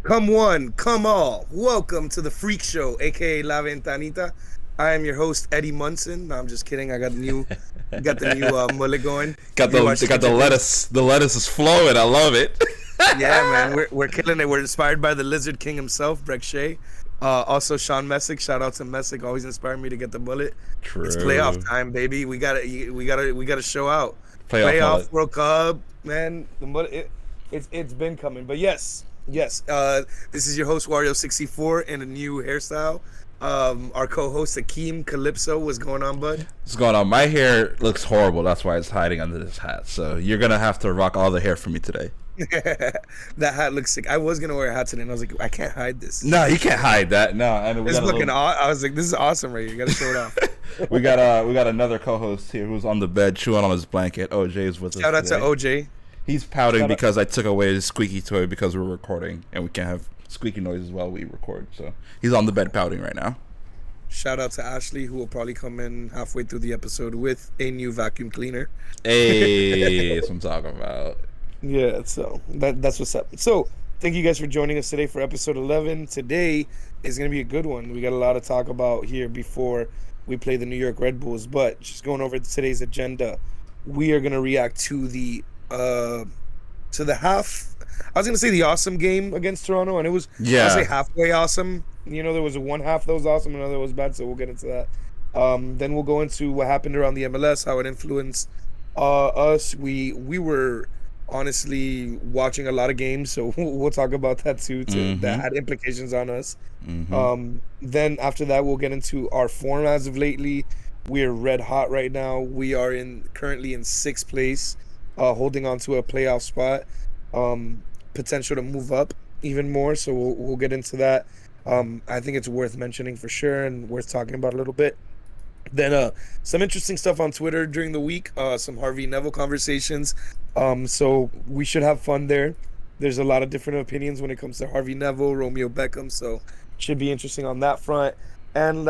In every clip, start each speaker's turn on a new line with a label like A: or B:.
A: Come one, come all. Welcome to the Freak Show, aka La Ventanita. I am your host, Eddie Munson. No, I'm just kidding. I got the new mullet going.
B: Got
A: If you
B: the
A: watch
B: they got the
A: Stranger Things,
B: lettuce. The lettuce is flowing. I love it.
A: yeah, man, we're killing it. We're inspired by the Lizard King himself, Breck Shea. Also Sean Messick. Shout out to Messick. Always inspired me to get the mullet. It's playoff
B: True.
A: time, baby. We gotta show out.
B: Playoff
A: Playoff
B: mullet.
A: World Cup, man. The mullet. It's been coming, but yes. This is your host Wario 64 in a new hairstyle. Our co-host Akeem Kalypso, what's going on, bud?
B: What's going on? My hair looks horrible. That's why it's hiding under this hat. So you're gonna have to rock all the hair for me today.
A: That hat looks sick. I was gonna wear a hat today, and I was like, I can't hide this.
B: No, you can't hide that. No, and we
A: It's
B: got
A: looking. I was like, this is awesome, right here. You gotta show it off.
B: we got another co-host here who's on the bed chewing on his blanket. OJ is with us.
A: Shout out to
B: today.
A: OJ.
B: He's pouting
A: Shout out-
B: because I took away his squeaky toy because we're recording and we can't have squeaky noises while we record. So he's on the bed pouting right now.
A: Shout out to Ashley, who will probably come in halfway through the episode with a new vacuum cleaner.
B: Hey, that's what I'm talking about.
A: Yeah, so that's what's up. So thank you guys for joining us today for episode 11. Today is going to be a good one. We got a lot to talk about here before we play the New York Red Bulls, but just going over today's agenda, we are going to react to the half. I was going to say the awesome game against Toronto, and it was I'll say halfway awesome. You know, there was one half that was awesome, another was bad, so we'll get into that. Then we'll go into what happened around the MLS, how it influenced us. We were honestly watching a lot of games, so we'll talk about that too. That had implications on us. Then after that, we'll get into our form as of lately. We're red hot right now. We are currently in 6th place, holding on to a playoff spot. Potential to move up even more, so we'll get into that. I think it's worth mentioning for sure and worth talking about a little bit. Then some interesting stuff on Twitter during the week, some Harvey Neville conversations. So we should have fun there. There's a lot of different opinions when it comes to Harvey Neville, Romeo Beckham, so should be interesting on that front. And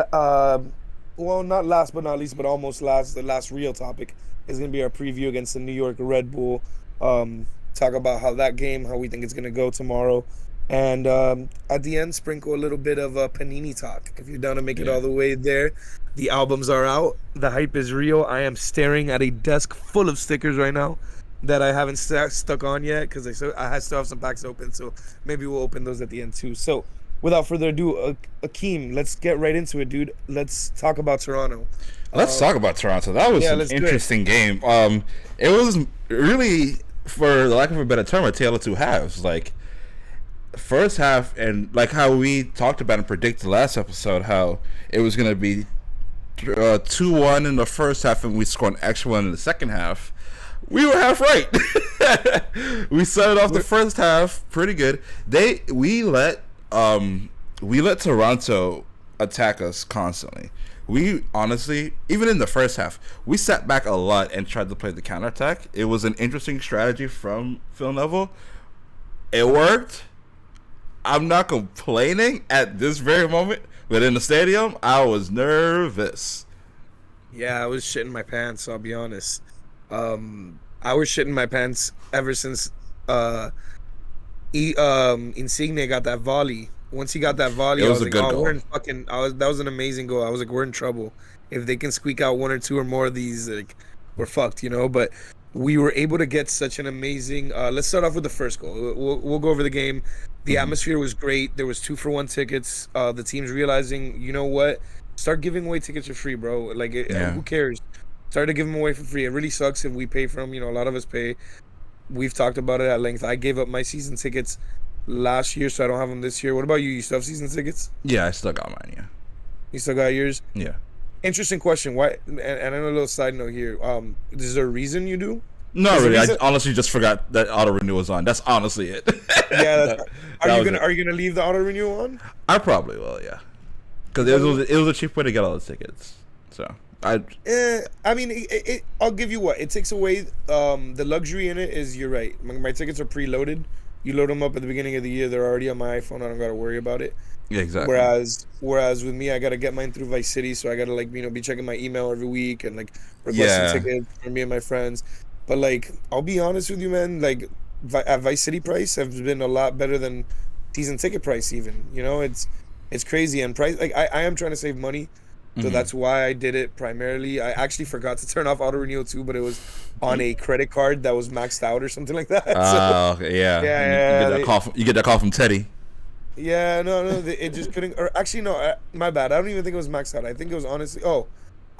A: well, not last but not least, but almost last, the last real topic is going to be our preview against the New York Red Bull. Talk about how that game, how we think it's going to go tomorrow. And at the end, sprinkle a little bit of Panini talk. If you're down to make it all the way there, the albums are out. The hype is real. I am staring at a desk full of stickers right now that I haven't stuck on yet because I still have some packs open. So maybe we'll open those at the end too. So without further ado, Akeem, let's get right into it, dude. Let's talk about Toronto.
B: Let's talk about Toronto. That was an interesting game. It was really, for the lack of a better term, a tale of two halves. Like, first half, and like how we talked about and predicted last episode, how it was going to be 2-1 in the first half and we scored an extra one in the second half. We were half right. We started off the first half pretty good. We let Toronto attack us constantly. We honestly, even in the first half, we sat back a lot and tried to play the counterattack. It was an interesting strategy from Phil Neville. It worked. I'm not complaining at this very moment, but in the stadium, I was nervous.
A: Yeah, I was shitting my pants, I'll be honest. I was shitting my pants ever since Insigne got that volley. Once he got that volley, I was like, oh, we're in fucking... that was an amazing goal. I was like, we're in trouble. If they can squeak out 1 or 2 or more of these, like, we're fucked, you know? But we were able to get such an amazing... let's start off with the first goal. We'll go over the game. The atmosphere was great. There was 2-for-1 tickets. The team's realizing, you know what? Start giving away tickets for free, bro. Like, who cares? Start to give them away for free. It really sucks if we pay for them. You know, a lot of us pay. We've talked about it at length. I gave up my season tickets last year, so I don't have them this year. What about you? You still have season tickets?
B: Yeah, I still got mine, yeah.
A: You still got yours?
B: Yeah.
A: Interesting question. Why? And I know a little side note here. Is there a reason you do?
B: No, really. I honestly just forgot that auto renew was on. That's honestly it.
A: Yeah. Are you gonna leave the auto renew on?
B: I probably will, yeah. Because it was a cheap way to get all the tickets. So I
A: mean, I'll give you what it takes away. The luxury in it is, you're right. My tickets are preloaded. You load them up at the beginning of the year. They're already on my iPhone. I don't gotta worry about it.
B: Yeah, exactly.
A: Whereas with me, I gotta get mine through Vice City, so I gotta be checking my email every week and requesting tickets for me and my friends. But I'll be honest with you, man. At Vice City price has been a lot better than season ticket price even. You know, it's crazy. And price, like I am trying to save money. So that's why I did it primarily. I actually forgot to turn off auto renewal too, but it was on a credit card that was maxed out or something like that.
B: Okay, yeah. You get that call from Teddy.
A: Yeah, no, it just couldn't. Or actually, no, my bad. I don't even think it was maxed out. I think it was honestly. I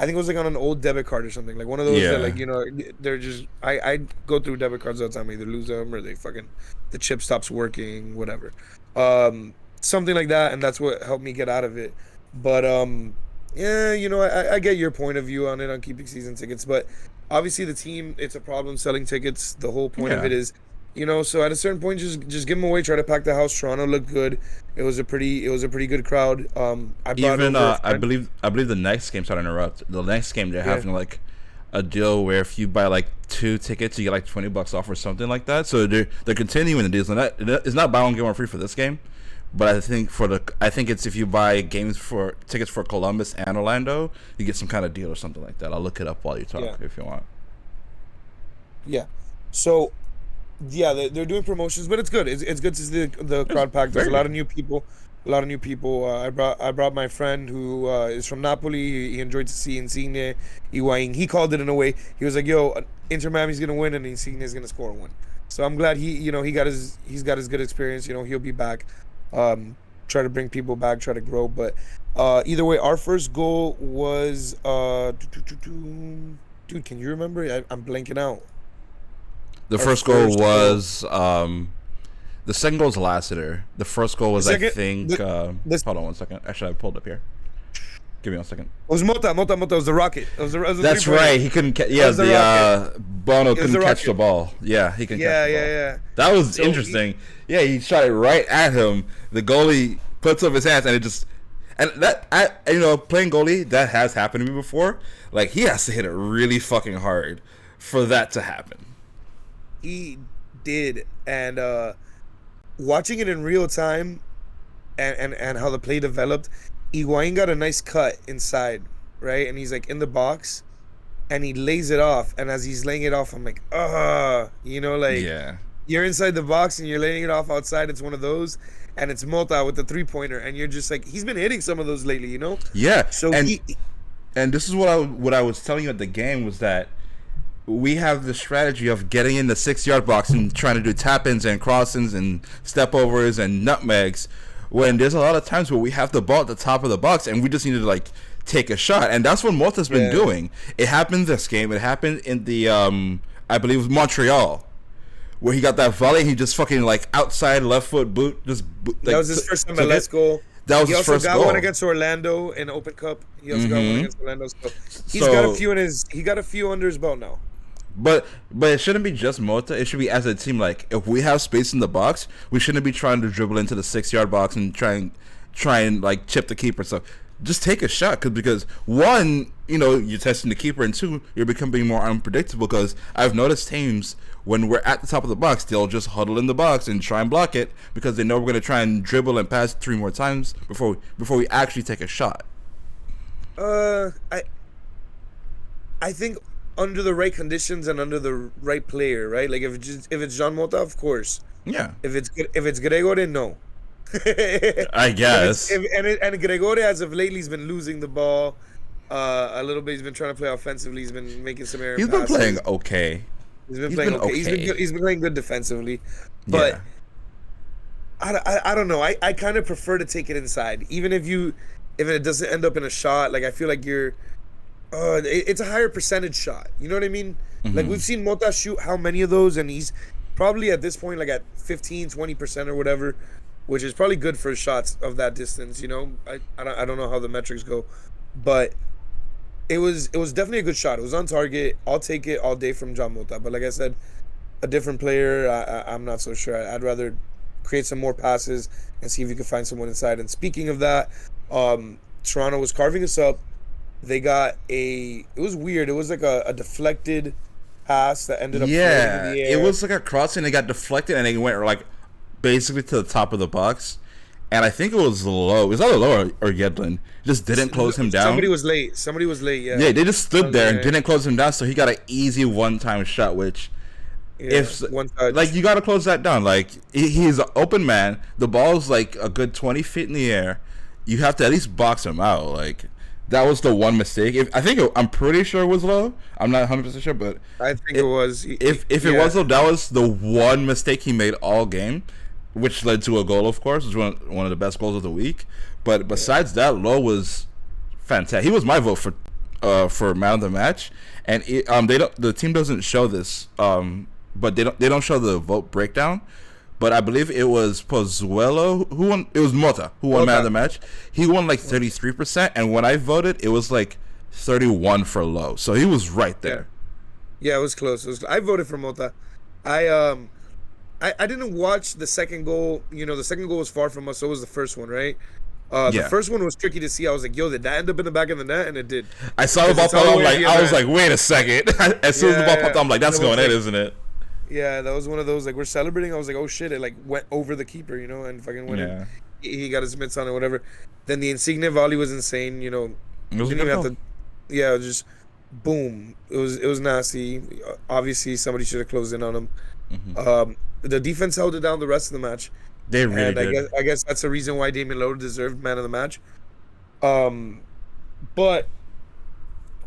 A: think it was like on an old debit card or something, like one of those that, like, you know, they're just. I go through debit cards all the time. I either lose them or the chip stops working, whatever, something like that, and that's what helped me get out of it. But yeah, you know, I get your point of view on it, on keeping season tickets, but obviously the team, it's a problem selling tickets. The whole point of it is, you know, so at a certain point, just give them away, try to pack the house. Toronto looked good. It was a pretty good crowd. I
B: believe the next game, sorry to interrupt, the next game they're having like a deal where if you buy like 2 tickets, you get like $20 off or something like that. So they're continuing the deals, and it's not buy one get one free for this game. But I think it's if you buy tickets for Columbus and Orlando, you get some kind of deal or something like that. I'll look it up while you talk if you want.
A: Yeah. So, yeah, they're doing promotions, but it's good. It's good to see the crowd packed. There's a lot of new people. I brought my friend who is from Napoli. He enjoyed to see Insigne, Higuain. He called it in a way. He was like, "Yo, Inter Miami's gonna win, and Insigne is gonna score one." So I'm glad he's got his good experience. You know, he'll be back. Try to bring people back, try to grow. But either way, our first goal was dude, can you remember? I'm blanking out.
B: The first goal was the second goal was Lassiter. The first goal was, I think, hold on one second. Actually, I pulled up here. Give me 1 second.
A: It was Mota. It was the Rocket. It was
B: That's right. He couldn't catch. Yeah, Bono couldn't catch the ball. Yeah, he couldn't catch the ball. Yeah. That was interesting. He shot it right at him. The goalie puts up his hands, and it just. And playing goalie, that has happened to me before. Like, he has to hit it really fucking hard for that to happen.
A: He did, and watching it in real time, and how the play developed. Higuain got a nice cut inside, right? And he's like in the box, and he lays it off. And as he's laying it off, I'm like, you're inside the box and you're laying it off outside. It's one of those, and it's Mota with the 3-pointer, and you're just like, he's been hitting some of those lately, you know?
B: Yeah. So and this is what I was telling you at the game was that we have the strategy of getting in the 6-yard box and trying to do tap-ins and crossings and step-overs and nutmegs, when there's a lot of times where we have the ball at the top of the box and we just need to like take a shot, and that's what Mota's been doing. It happened this game. It happened in the I believe it was Montreal, where he got that volley. He just fucking like outside left foot boot.
A: That was his first MLS goal.
B: That was his first goal.
A: He also got one against Orlando in Open Cup. He also got one against Orlando. So he got a few under his belt now.
B: But it shouldn't be just Mota. It should be as a team. Like, if we have space in the box, we shouldn't be trying to dribble into the 6-yard box and try and like chip the keeper. So just take a shot, because one, you're testing the keeper, and two, you're becoming more unpredictable. Because I've noticed teams, when we're at the top of the box, they'll just huddle in the box and try and block it because they know we're gonna try and dribble and pass 3 more times before we actually take a shot.
A: I think, under the right conditions and under the right player, right? Like if it's Jean Mota, of course.
B: Yeah.
A: If it's Gregore, no.
B: I guess.
A: And Gregore, as of lately, he's been losing the ball a little bit. He's been trying to play offensively. He's been making some error passes.
B: He's been playing okay.
A: He's been playing okay. He's been playing good defensively, but I don't know. I kind of prefer to take it inside, even if it doesn't end up in a shot. Like, I feel like it's a higher percentage shot. You know what I mean? Mm-hmm. Like, we've seen Mota shoot how many of those, and he's probably at this point like at 15-20% or whatever, which is probably good for shots of that distance. I don't know how the metrics go, but it was definitely a good shot. It was on target. I'll take it all day from Jean Mota. But like I said, a different player, I'm not so sure. I'd rather create some more passes and see if you can find someone inside. And speaking of that, Toronto was carving us up. They got it was weird. It was like a deflected pass that ended up floating in the air.
B: It was like a crossing. It got deflected and it went like basically to the top of the box. And I think it was low. It was either low or Yedlin. Just didn't close him down.
A: Somebody was late. Yeah.
B: Yeah, they just stood there and didn't close him down. So he got an easy one-time shot, which if one touch. Like you got to close that down. Like he's an open man. The ball's like a good 20 feet in the air. You have to at least box him out. Like that was the one mistake. I'm pretty sure it was low. I'm not 100% sure, but
A: I think it was.
B: If it was low, that was the one mistake he made all game, which led to a goal. Of course, it was one of the best goals of the week. But besides that, Low was fantastic. He was my vote for man of the match. And the team doesn't show this, but they don't show the vote breakdown. But I believe it was Pozuelo who won. It was Mota who won man of the match. He won like 33%, and when I voted, it was like 31 for Low. So he was right there.
A: Yeah, it was close. I voted for Mota. I didn't watch the second goal. The second goal was far from us. So was the first one, right? The first one was tricky to see. I was like, "Yo, did that end up in the back of the net?" And it did.
B: I saw the ball pop. I was like, "Wait a second!" As soon as the ball popped, I'm like, "That's going in, isn't it?"
A: Yeah, that was one of those. Like we're celebrating. I was like, "Oh shit!" It like went over the keeper, and fucking went in. He got his mitts on it, whatever. Then the Insigne volley was insane. It was didn't even have to. Yeah, it was just boom. It was nasty. Obviously, somebody should have closed in on him. Mm-hmm. The defense held it down the rest of the match.
B: They really did.
A: I guess that's the reason why Damian Lillard deserved man of the match. But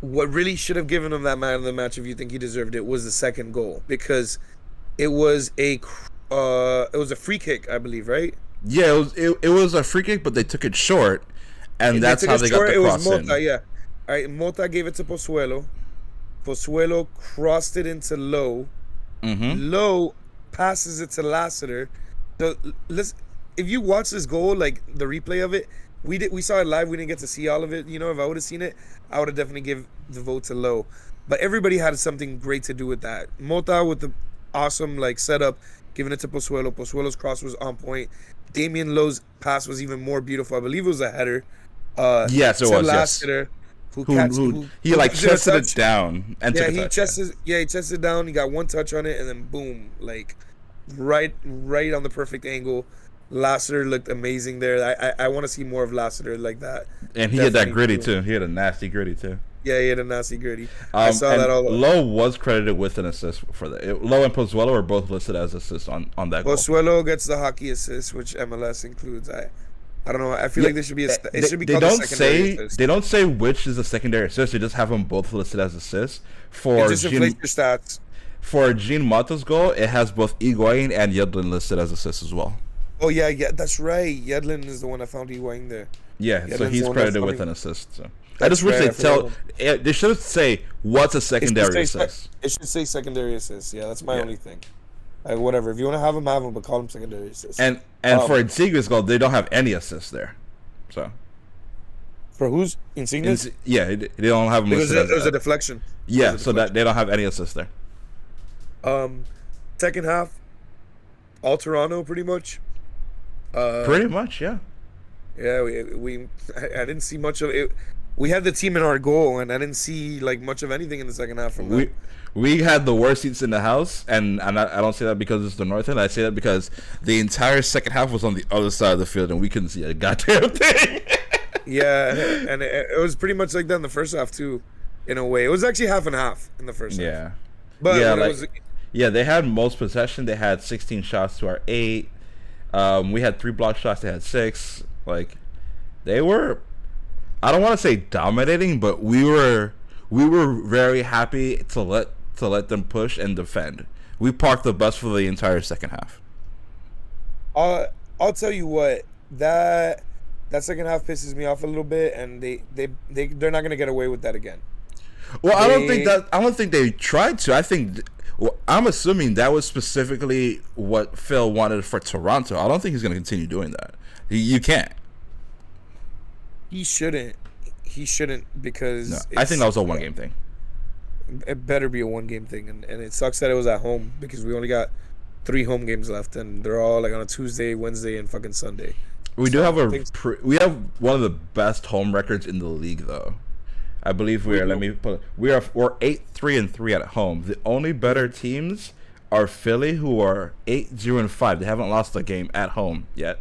A: what really should have given him that man of the match, if you think he deserved it, was the second goal, because it was a free kick, I believe, right?
B: Yeah, it was a free kick, but they took it short, and that's how they got the cross in.
A: Mota, yeah. All right, Mota gave it to Pozuelo. Pozuelo crossed it into Low. Mm-hmm. Low passes it to Lassiter. So listen, if you watch this goal, like the replay of it, we saw it live. We didn't get to see all of it. If I would have seen it, I would have definitely give the vote to Low. But everybody had something great to do with that. Mota with the awesome setup, giving it to Pozuelo. Pozuelo's cross was on point. Damian Low's pass was even more beautiful. I believe it was a header.
B: Yes, it was.
A: Lassiter,
B: he chested it down and took a touch.
A: He chested it down. He got one touch on it, and then boom, right on the perfect angle. Lassiter looked amazing there. I want to see more of Lassiter like that.
B: And he had that gritty too. He had a nasty gritty too.
A: Yeah, he had a nasty gritty. I saw that all over.
B: Low was credited with an assist for that. Low and Pozuelo are both listed as assists on that goal.
A: Pozuelo gets the hockey assist, which MLS includes. I don't know. I feel like there should be it should be called a secondary assist.
B: They don't say which is a secondary assist. They just have them both listed as assists. For
A: just inflate your stats.
B: For Jean Mata's goal, it has both Higuain and Yedlin listed as assists as well.
A: Oh yeah, that's right. Yedlin is the one I found Higuain there.
B: Yeah, Yedlin's so he's credited with an assist. So I just wish they should say what's a secondary assist.
A: It should say secondary assist. Yeah, that's my only thing. Whatever. If you want to have him, but call him secondary assist.
B: And for Insigne's goal, they don't have any assists there. So
A: for who's Insigne?
B: They don't have him listed.
A: It was a deflection.
B: Yeah, so that they don't have any assists there.
A: Second half, all Toronto pretty much.
B: Pretty much, yeah.
A: Yeah, I didn't see much of it. We had the team in our goal, and I didn't see much of anything in the second half from them.
B: We had the worst seats in the house, and I don't say that because it's the north end. I say that because the entire second half was on the other side of the field, and we couldn't see a goddamn thing.
A: Yeah, and it was pretty much like that in the first half too, in a way. It was actually half and half in the first half.
B: Yeah,
A: but
B: they had most possession. They had 16 shots to our 8. We had 3 block shots. They had 6. They were, I don't want to say dominating, but we were very happy to let them push and defend. We parked the bus for the entire second half.
A: I'll tell you what, that second half pisses me off a little bit, and they're not gonna get away with that again.
B: Well, I don't think they tried to. I'm assuming that was specifically what Phil wanted for Toronto. I don't think he's going to continue doing that. You can't.
A: He shouldn't. Because...
B: No, I think that was a one-game thing.
A: It better be a one-game thing. And it sucks that it was at home, because we only got 3 home games left, and they're all on a Tuesday, Wednesday, and fucking Sunday.
B: We have one of the best home records in the league, though. I believe we're 8-3-3 at home. The only better teams are Philly, who are 8-0-5. They haven't lost a game at home yet.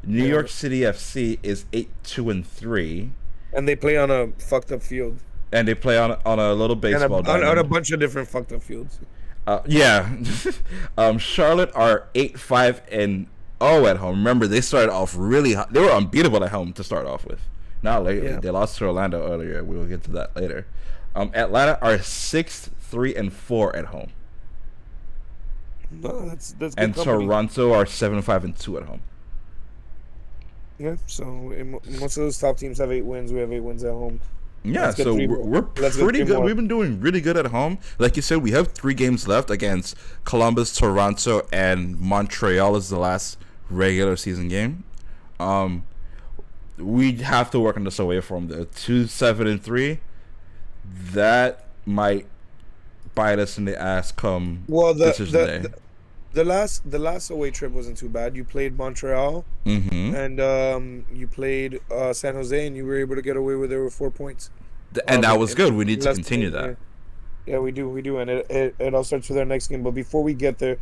B: New York City FC is 8-2-3,
A: and they play on a fucked up field.
B: And they play on a little baseball
A: on a bunch of different fucked up fields.
B: Yeah. Charlotte are 8-5-0 at home. Remember, they started off really hot. They were unbeatable at home to start off with. Not lately. Yeah. They lost to Orlando earlier. We will get to that later. Atlanta are 6-3-4 at home.
A: No, that's good
B: and
A: company.
B: Toronto are 7-5-2 at home.
A: Yeah, so most of those top teams have 8 wins. We have 8 wins at home.
B: Yeah, so we're pretty good. We've been doing really good at home. Like you said, we have 3 games left against Columbus, Toronto, and Montreal is the last regular season game. We have to work on this away from the 2-7-3. That might bite us in the ass come decision day.
A: The last away trip wasn't too bad. You played Montreal, and you played San Jose, and you were able to get away with it with 4 points.
B: And that was good. We need to continue that.
A: Yeah, we do, and it all starts with our next game. But before we get there,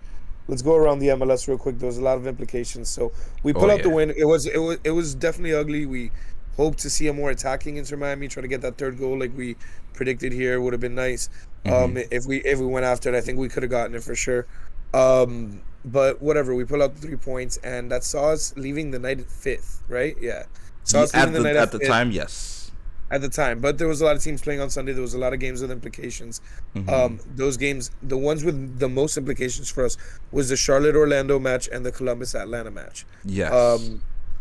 A: let's go around the MLS real quick. There was a lot of implications. So we pull out the win. It was definitely ugly. We hoped to see a more attacking Inter Miami, try to get that third goal like we predicted here. Would have been nice. If we went after it, I think we could have gotten it for sure. But whatever, we pull out the 3 points, and that saw us leaving the night at 5th, right? Yeah. Saw us leaving the night at 5th.
B: At the time, yes.
A: At the time, but there was a lot of teams playing on Sunday. There was a lot of games with implications. Those games, the ones with the most implications for us, was the Charlotte-Orlando match and the Columbus-Atlanta match.
B: Yes.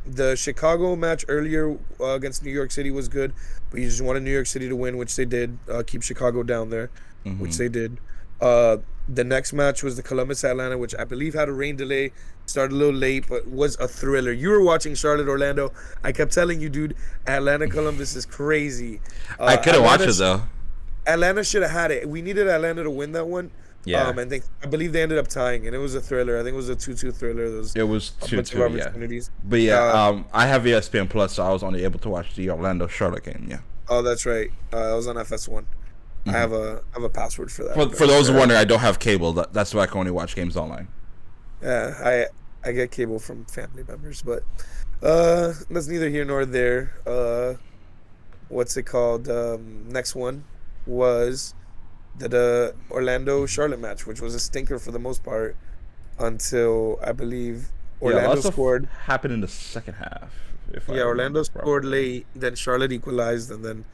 A: The Chicago match earlier against New York City was good, but you just wanted New York City to win, which they did. Keep Chicago down there, which they did. The next match was the Columbus-Atlanta, which I believe had a rain delay, started a little late, but was a thriller. You were watching Charlotte-Orlando. I kept telling you, dude, Atlanta-Columbus is crazy.
B: I couldn't watch it, though.
A: Atlanta should have had it. We needed Atlanta to win that one.
B: Yeah.
A: And I believe they ended up tying, and it was a thriller. I think it was a 2-2 thriller.
B: It was 2-2, yeah. But yeah, I have ESPN Plus, so I was only able to watch the Orlando-Charlotte game, yeah.
A: Oh, that's right. I was on FS1. I have a password for that.
B: For those who wondering, I don't have cable. That's why I can only watch games online.
A: Yeah, I get cable from family members, but that's neither here nor there. What's it called? Next one was the Orlando-Charlotte match, which was a stinker for the most part until I believe Orlando scored.
B: Happened in the second half.
A: Orlando scored late, then Charlotte equalized, and then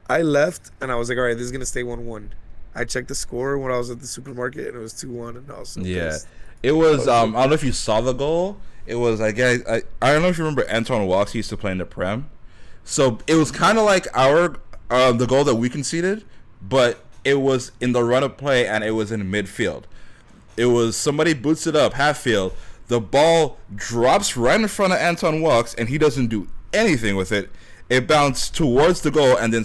A: I left, and I was like, all right, this is going to stay 1-1. I checked the score when I was at the supermarket, and it was 2-1, and I was so pissed.
B: It was, I don't know if you saw the goal. It was, I guess, I don't know if you remember Anton Walks used to play in the Prem. So it was kind of like the goal that we conceded, but it was in the run of play, and it was in midfield. It was somebody boots it up, half field. The ball drops right in front of Anton Walks, and he doesn't do anything with it. It bounced towards the goal, and then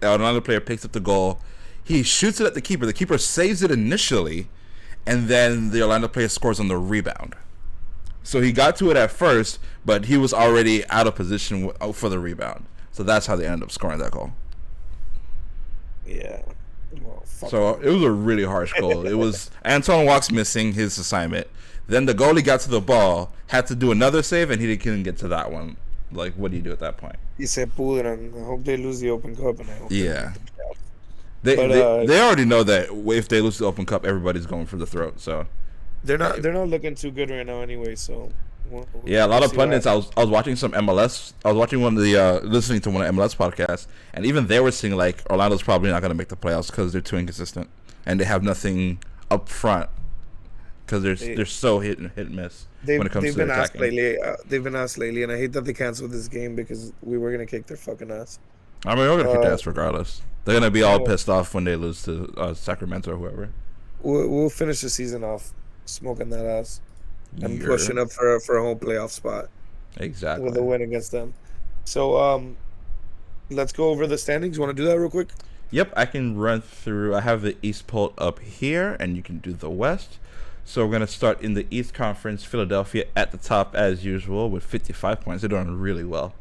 B: another player picks up the goal. He shoots it at the keeper. The keeper saves it initially, and then the Orlando player scores on the rebound. So he got to it at first, but he was already out of position for the rebound. So that's how they ended up scoring that goal.
A: Yeah. Well,
B: so it was a really harsh goal. It was Anton Walks missing his assignment. Then the goalie got to the ball, had to do another save, and he couldn't get to that one. Like, what do you do at that point?
A: He said, "Pudran. I hope they lose the Open Cup." And I hope
B: they already know that if they lose the Open Cup, everybody's going for the throat. So
A: they're not looking too good right now anyway. So
B: a lot of pundits. I was watching some MLS. I was watching listening to one of MLS podcasts, and even they were saying like Orlando's probably not going to make the playoffs because they're too inconsistent and they have nothing up front because they're so hit and miss. When it comes to attacking.
A: They've been asked lately, and I hate that they canceled this game because we were gonna kick their fucking ass.
B: I mean, we're gonna kick their ass regardless. They're gonna be all pissed off when they lose to Sacramento or whoever.
A: We'll finish the season off smoking that ass and pushing up for a home playoff spot.
B: Exactly.
A: With a win against them. So let's go over the standings. You want to do that real quick?
B: Yep, I can run through. I have the East pulled up here, and you can do the West. So we're going to start in the East Conference. Philadelphia at the top as usual with 55 points. They're doing really well.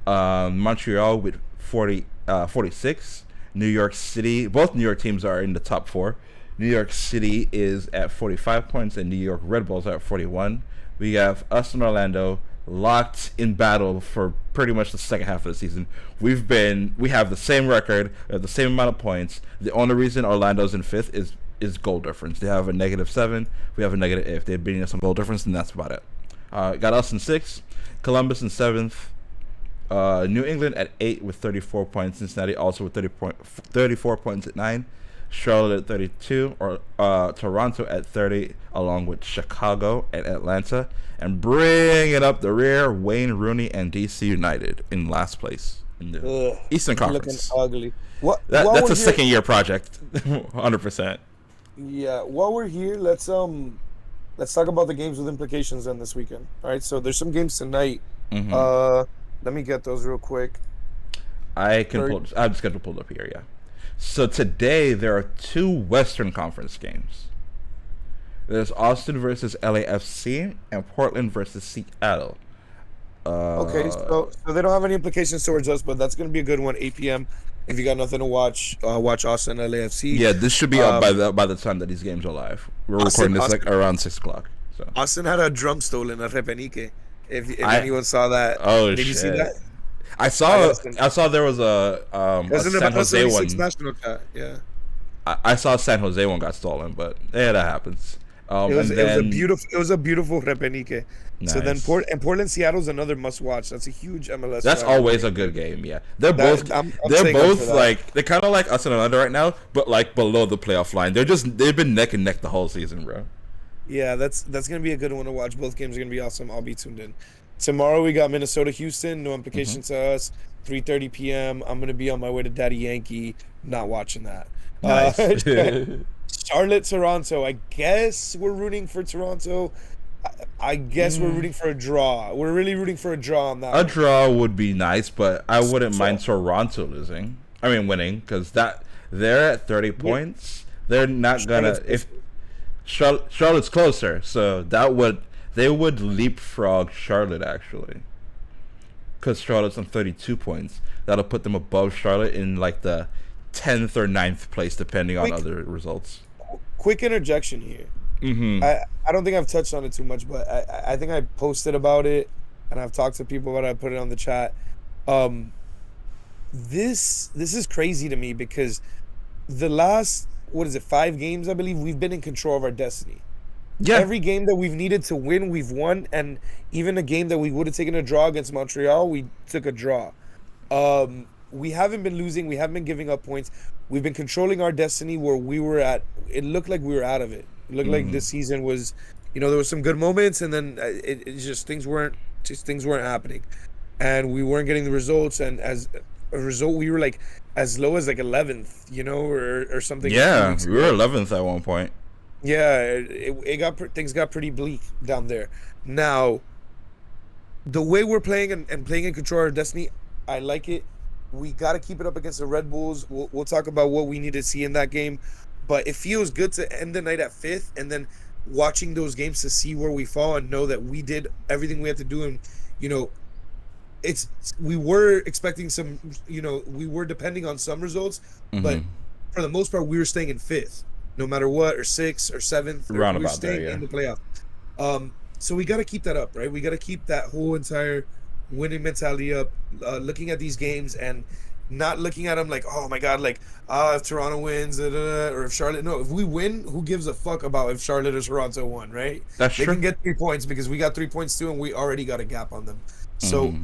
B: Montreal with 46. New York City. Both New York teams are in the top 4. New York City is at 45 points, and New York Red Bulls are at 41. We have us and Orlando locked in battle for pretty much the second half of the season. We have the same record. We have the same amount of points. The only reason Orlando's in 5th is is goal difference. They have a -7. We have a negative if. They're beating us on goal difference, and that's about it. Got us in 6th, Columbus in 7th, New England at 8 with 34 points, Cincinnati also with 34 points at 9, Charlotte at 32, or Toronto at 30, along with Chicago and Atlanta, and bringing up the rear, Wayne Rooney and DC United in last place in the Eastern Conference.
A: Looking ugly.
B: That's a second-year project, 100%.
A: Yeah, while we're here, let's talk about the games with implications then this weekend. All right, so there's some games tonight. Let me get those real quick.
B: I'm just going to pull it up here, yeah. So today there are 2 Western Conference games. There's Austin versus LAFC and Portland versus Seattle.
A: Okay, so they don't have any implications towards us, but that's going to be a good one, 8 p.m. If you got nothing to watch, watch Austin LAFC.
B: Yeah, this should be up by the time that these games are live. We're recording this like around 6 o'clock. So
A: Austin had a drum stolen at Repenique. If anyone saw that, did you see that?
B: I saw there was a San Jose one.
A: National cat, yeah.
B: I saw San Jose one got stolen, but yeah, that happens.
A: It was a beautiful Repenique. Nice. So then Portland Seattle's another must watch. That's a huge MLS.
B: That's always a good game. Yeah, they're both like they're kind of like us and under right now, but like below the playoff line. They've been neck and neck the whole season, bro.
A: Yeah, that's gonna be a good one to watch. Both games are gonna be awesome. I'll be tuned in. Tomorrow we got Minnesota Houston. No implications to us. 3:30 p.m. I'm gonna be on my way to Daddy Yankee. Not watching that.
B: Nice.
A: Charlotte Toronto. I guess we're rooting for Toronto. I guess we're rooting for a draw. We're really rooting for a draw on that.
B: A draw would be nice, but I wouldn't mind Toronto winning, because they're at 30 points. They're not gonna if Charlotte's closer, so they would leapfrog Charlotte actually, because Charlotte's on 32 points. That'll put them above Charlotte in like the 10th or 9th place, depending on other results.
A: Quick interjection here. I don't think I've touched on it too much, but I think I posted about it, and I've talked to people about it. I put it on the chat. This is crazy to me, because the last 5 games, I believe, we've been in control of our destiny. Yeah. Every game that we've needed to win, we've won, and even a game that we would have taken a draw against Montreal, we took a draw. We haven't been losing. We haven't been giving up points. We've been controlling our destiny where we were at. It looked like we were out of it. It looked like this season was, there was some good moments, and then it just things weren't happening, and we weren't getting the results. And as a result, we were like as low as like 11th, or something.
B: Yeah, we were 11th at one point.
A: Yeah, things got pretty bleak down there. Now, the way we're playing and playing in control of our destiny, I like it. We got to keep it up against the Red Bulls. We'll talk about what we need to see in that game. But it feels good to end the night at 5th, and then watching those games to see where we fall and know that we did everything we had to do. And, we were expecting some, we were depending on some results, but for the most part, we were staying in 5th, no matter what, or 6th or 7th. We were staying in the playoff. So we got to keep that up, right? We got to keep that whole entire winning mentality up, looking at these games and not looking at them like, oh my God, like, if Toronto wins, or if Charlotte, no, if we win, who gives a fuck about if Charlotte or Toronto won, right?
B: That's true.
A: They can get 3 points because we got 3 points too, and we already got a gap on them. So,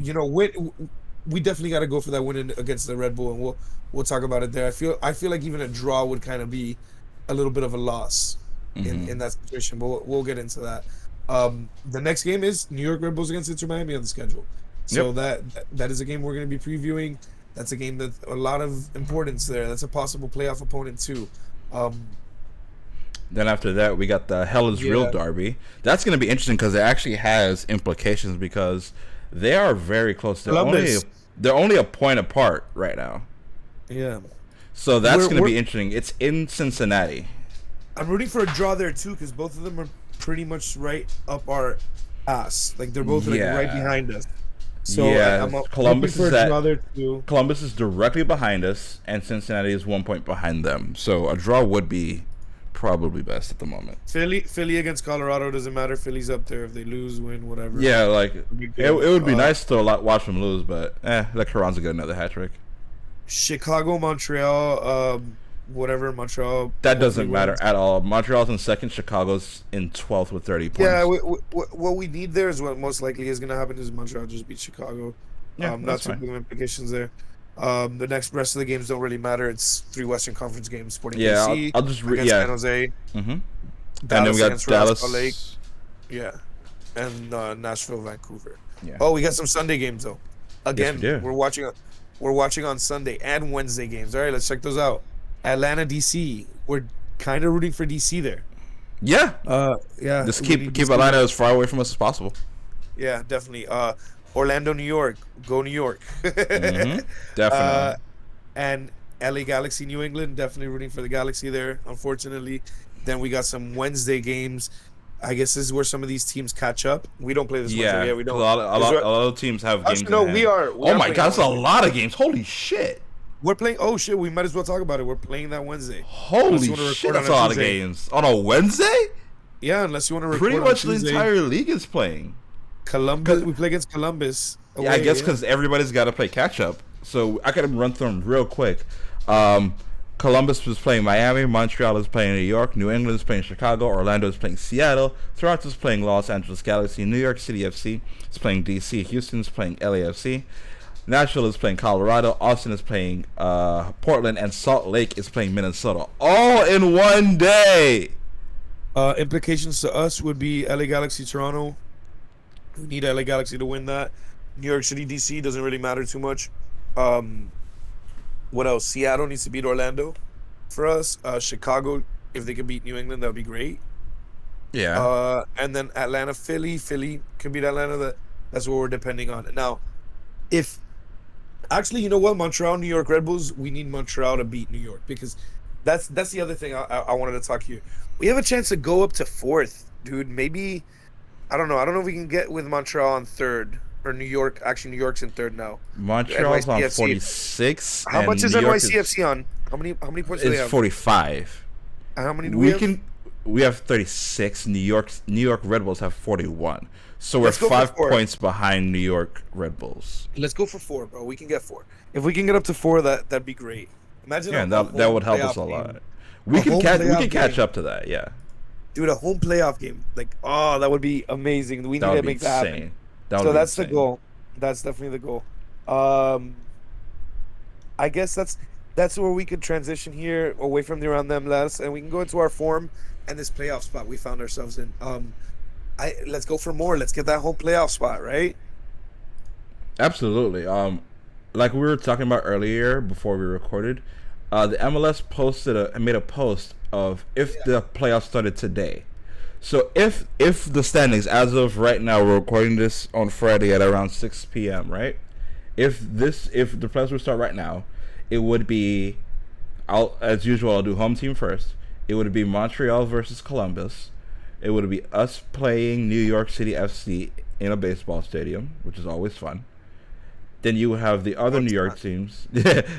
A: we definitely got to go for that win against the Red Bull, and we'll talk about it there. I feel like even a draw would kind of be a little bit of a loss in that situation, but we'll get into that. The next game is New York Red Bulls against Inter Miami on the schedule. So that is a game we're going to be previewing. That's a game that a lot of importance there. That's a possible playoff opponent too.
B: Then after that, we got the Hell is Real Derby. That's going to be interesting because it actually has implications because they are very close. They're only a point apart right now.
A: Yeah.
B: So that's going to be interesting. It's in Cincinnati.
A: I'm rooting for a draw there too because both of them are pretty much right up our ass. Like they're both like right behind us. So
B: Columbus is directly behind us, and Cincinnati is 1 point behind them. So a draw would be probably best at the moment.
A: Philly against Colorado doesn't matter. Philly's up there if they lose, win, whatever.
B: Yeah, like it would be nice to watch them lose, but let Carranza get another hat trick.
A: Chicago, Montreal. whatever Montreal.
B: That doesn't matter at all. Montreal's in second. Chicago's in 12th with 30 points.
A: Yeah, what we need there is what most likely is going to happen is Montreal just beat Chicago.
B: Yeah,
A: not too big implications there. The rest of the games don't really matter. It's 3 Western Conference games. Sporting KC,
B: I'll just
A: against San Jose.
B: Mm-hmm. And
A: then
B: we got Dallas.
A: Lake. Yeah, and Nashville, Vancouver.
B: Yeah.
A: Oh, we got some Sunday games though. Again,
B: yes,
A: we're watching on Sunday and Wednesday games. All right, let's check those out. Atlanta, DC. We're kind of rooting for DC there.
B: Yeah.
A: Yeah.
B: Just keep Atlanta as far away from us as possible.
A: Yeah, definitely. Orlando, New York. Go New York.
B: Mm-hmm. Definitely.
A: And LA Galaxy, New England. Definitely rooting for the Galaxy there, unfortunately. Then we got some Wednesday games. I guess this is where some of these teams catch up. We don't play this Wednesday. Yeah, we don't.
B: A lot of teams have games.
A: No, we are.
B: Oh my God, that's a lot of games. Holy shit.
A: We're playing. Oh shit, we might as well talk about it. We're playing that Wednesday.
B: Holy shit, that's a lot of games on a Wednesday.
A: Yeah, unless you want to record.
B: Pretty much the entire league is playing.
A: Columbus. We play against Columbus.
B: Away, yeah, I guess because everybody's got to play catch up. So I gotta run through them real quick. Columbus was playing Miami, Montreal is playing New York, New England is playing Chicago, Orlando is playing Seattle, Toronto is playing Los Angeles Galaxy, New York City FC is playing DC, Houston is playing LAFC, Nashville is playing Colorado, Austin is playing Portland, and Salt Lake is playing Minnesota, all in one day.
A: Implications to us would be LA Galaxy, Toronto. We need LA Galaxy to win that. New York City, DC doesn't really matter too much. What else? Seattle needs to beat Orlando for us. Chicago, if they could beat New England, that would be great.
B: Yeah.
A: And then Atlanta, Philly can beat Atlanta. That's what we're depending on. Now, if actually, you know what? Montreal, New York Red Bulls, we need Montreal to beat New York because that's the other thing I wanted to talk to you. We have a chance to go up to 4th, dude. Maybe I don't know. I don't know if we can get with Montreal on 3rd. Or New York. Actually, New York's in 3rd now.
B: Montreal's on 46.
A: How much is NYCFC on? How many points do they have?
B: It's 45.
A: How many do we have?
B: We have 36. New York Red Bulls have 41. So we're 5 points behind New York Red Bulls.
A: Let's go for 4, bro. We can get 4. If we can get up to 4, that'd be great. Imagine
B: that would help us a lot. We can catch up to that. Yeah.
A: Dude, a home playoff game. Like, that would be amazing. We need to make that happen. So that's the goal. That's definitely the goal. I guess that's where we could transition here away from the around them less, and we can go into our form and this playoff spot we found ourselves in. Let's go for more. Let's get that home playoff spot, right?
B: Absolutely. Like we were talking about earlier before we recorded, the MLS made a post of if the playoffs started today. So if the standings as of right now, we're recording this on Friday at around 6 p.m. right? If the playoffs would start right now, it would be, as usual, I'll do home team first. It would be Montreal versus Columbus. It would be us playing New York City FC in a baseball stadium, which is always fun. Then you would have the other New York teams,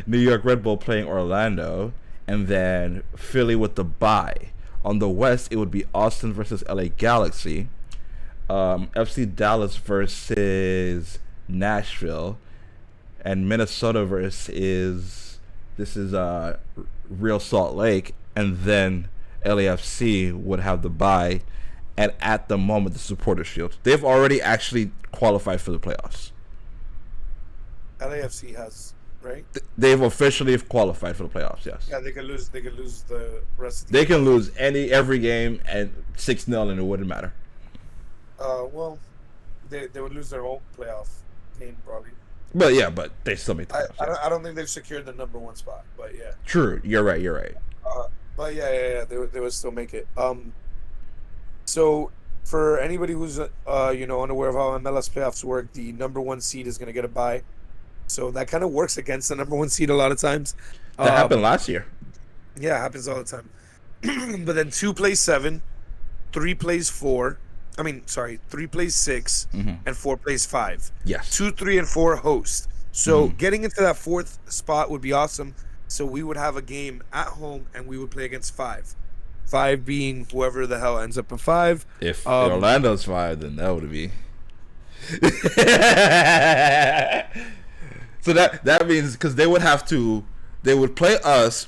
B: New York Red Bull playing Orlando, and then Philly with the bye. On the West, it would be Austin versus LA Galaxy, FC Dallas versus Nashville, and Minnesota versus Real Salt Lake, and then LAFC would have the bye, and at the moment the Supporters Shield. They've already actually qualified for the playoffs.
A: LAFC has. Right?
B: They've officially qualified for the playoffs. Yes.
A: Yeah, they could lose the rest.
B: They can lose every game at 6-0, and it wouldn't matter.
A: Well, they would lose their own playoff game probably.
B: But they still make the playoffs.
A: I don't think they've secured the number 1 spot, but yeah.
B: True. You're right.
A: But yeah, they would still make it. So for anybody who's unaware of how MLS playoffs work, the number 1 seed is going to get a bye. So that kind of works against the number 1 seed a lot of times.
B: That happened last year.
A: Yeah, it happens all the time. But then 2 plays 7, 3 plays 4. 3 plays 6, and 4 plays 5.
B: Yes.
A: 2, 3, and 4 host. So getting into that 4th spot would be awesome. So we would have a game at home, and we would play against 5. 5 being whoever the hell ends up in 5.
B: If Orlando's 5, then that would be. So that means because they would play us,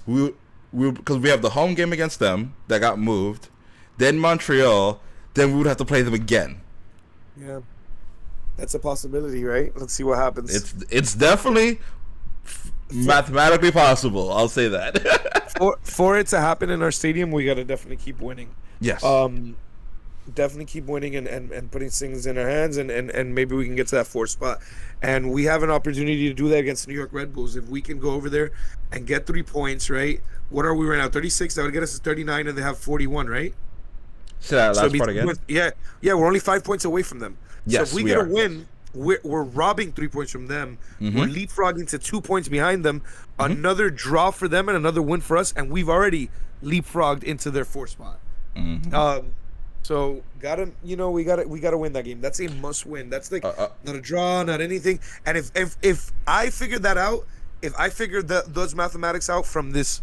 B: because we have the home game against them that got moved, then Montreal, then we would have to play them again.
A: Yeah, that's a possibility, right? Let's see what happens.
B: It's definitely mathematically possible. I'll say that.
A: for it to happen in our stadium, we got to definitely keep winning.
B: Yes.
A: Definitely keep winning and putting things in our hands, and maybe we can get to that 4th spot. And we have an opportunity to do that against New York Red Bulls. If we can go over there and get 3 points, right? What are we right now? 36. That would get us to 39, and they have 41, right?
B: Say that last part again.
A: Yeah. We're only 5 points away from them.
B: Yes,
A: so if we get a win, we're robbing 3 points from them. Mm-hmm. We're leapfrogging to 2 points behind them. Mm-hmm. Another draw for them and another win for us, and we've already leapfrogged into their 4th spot. Mm-hmm. So we gotta win that game. That's a must win. That's like not a draw, not anything. And if I figured that out, if I figured those mathematics out from this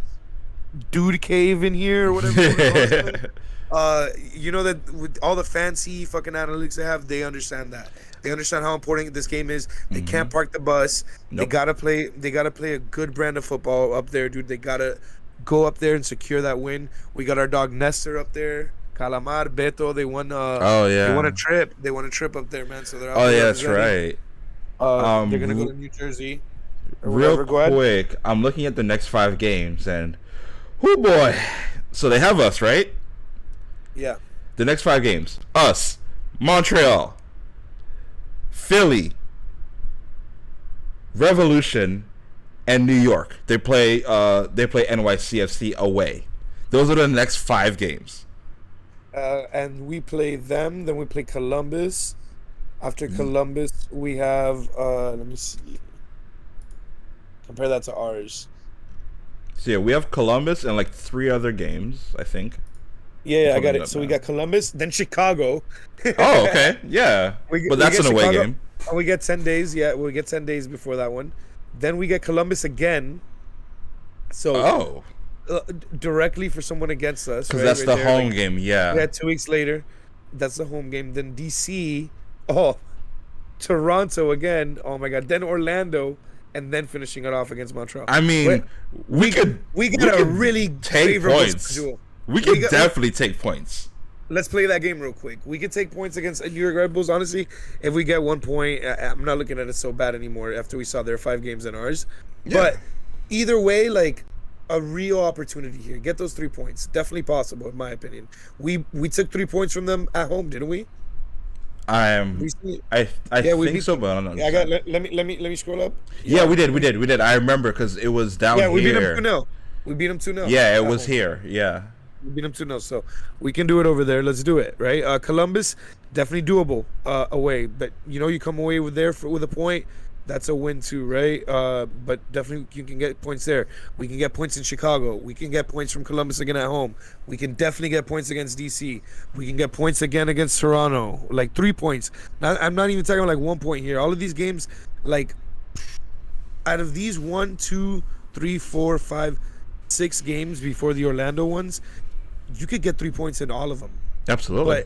A: dude cave in here or whatever, that with all the fancy fucking analytics they have, they understand that. They understand how important this game is. They can't park the bus. Nope. They gotta play a good brand of football up there, dude. They gotta go up there and secure that win. We got our dog Nestor up there. Calamar, Beto, they won. They won a trip. They won a trip up there, man. So they're.
B: That's right.
A: They're gonna go to New Jersey.
B: Real quick, I'm looking at the next 5 games, and oh boy, so they have us, right?
A: Yeah.
B: The next 5 games: us, Montreal, Philly, Revolution, and New York. They play NYCFC away. Those are the next 5 games.
A: And we play them, then we play Columbus. After Columbus, we have let me see. Compare that to ours.
B: So yeah, we have Columbus and like 3 other games, I think.
A: Yeah, I got it. So we got Columbus, then Chicago.
B: Oh, okay. Yeah. But that's an away game.
A: And we get 10 days. Yeah, we get 10 days before that one. Then we get Columbus again. So directly for someone against us.
B: Because that's the home game, yeah.
A: Yeah, 2 weeks later. That's the home game. Then DC. Toronto again. Oh my God. Then Orlando. And then finishing it off against Montreal.
B: I mean, we could
A: really
B: take points. We could definitely take points.
A: Let's play that game real quick. We could take points against New York Red Bulls. Honestly, if we get 1 point, I'm not looking at it so bad anymore after we saw their 5 games and ours. Yeah. But either way, like a real opportunity here. Get those 3 points. Definitely possible, in my opinion. We took 3 points from them at home, didn't we?
B: I think so, but I don't know.
A: Yeah, let me scroll up.
B: Yeah, we did. I remember because it was down here.
A: Yeah, we beat them 2-0. We beat them 2-0.
B: Yeah, it was here. Yeah.
A: We beat them 2-0, so we can do it over there. Let's do it, right? Columbus, definitely doable away, but you come away with a point. That's a win too, right? But definitely you can get points there. We can get points in Chicago. We can get points from Columbus again at home. We can definitely get points against DC. We can get points again against Toronto. Like 3 points. I'm not even talking about like 1 point here. All of these games, like out of these 1, 2, 3, 4, 5, 6 games before the Orlando ones, you could get 3 points in all of them.
B: Absolutely.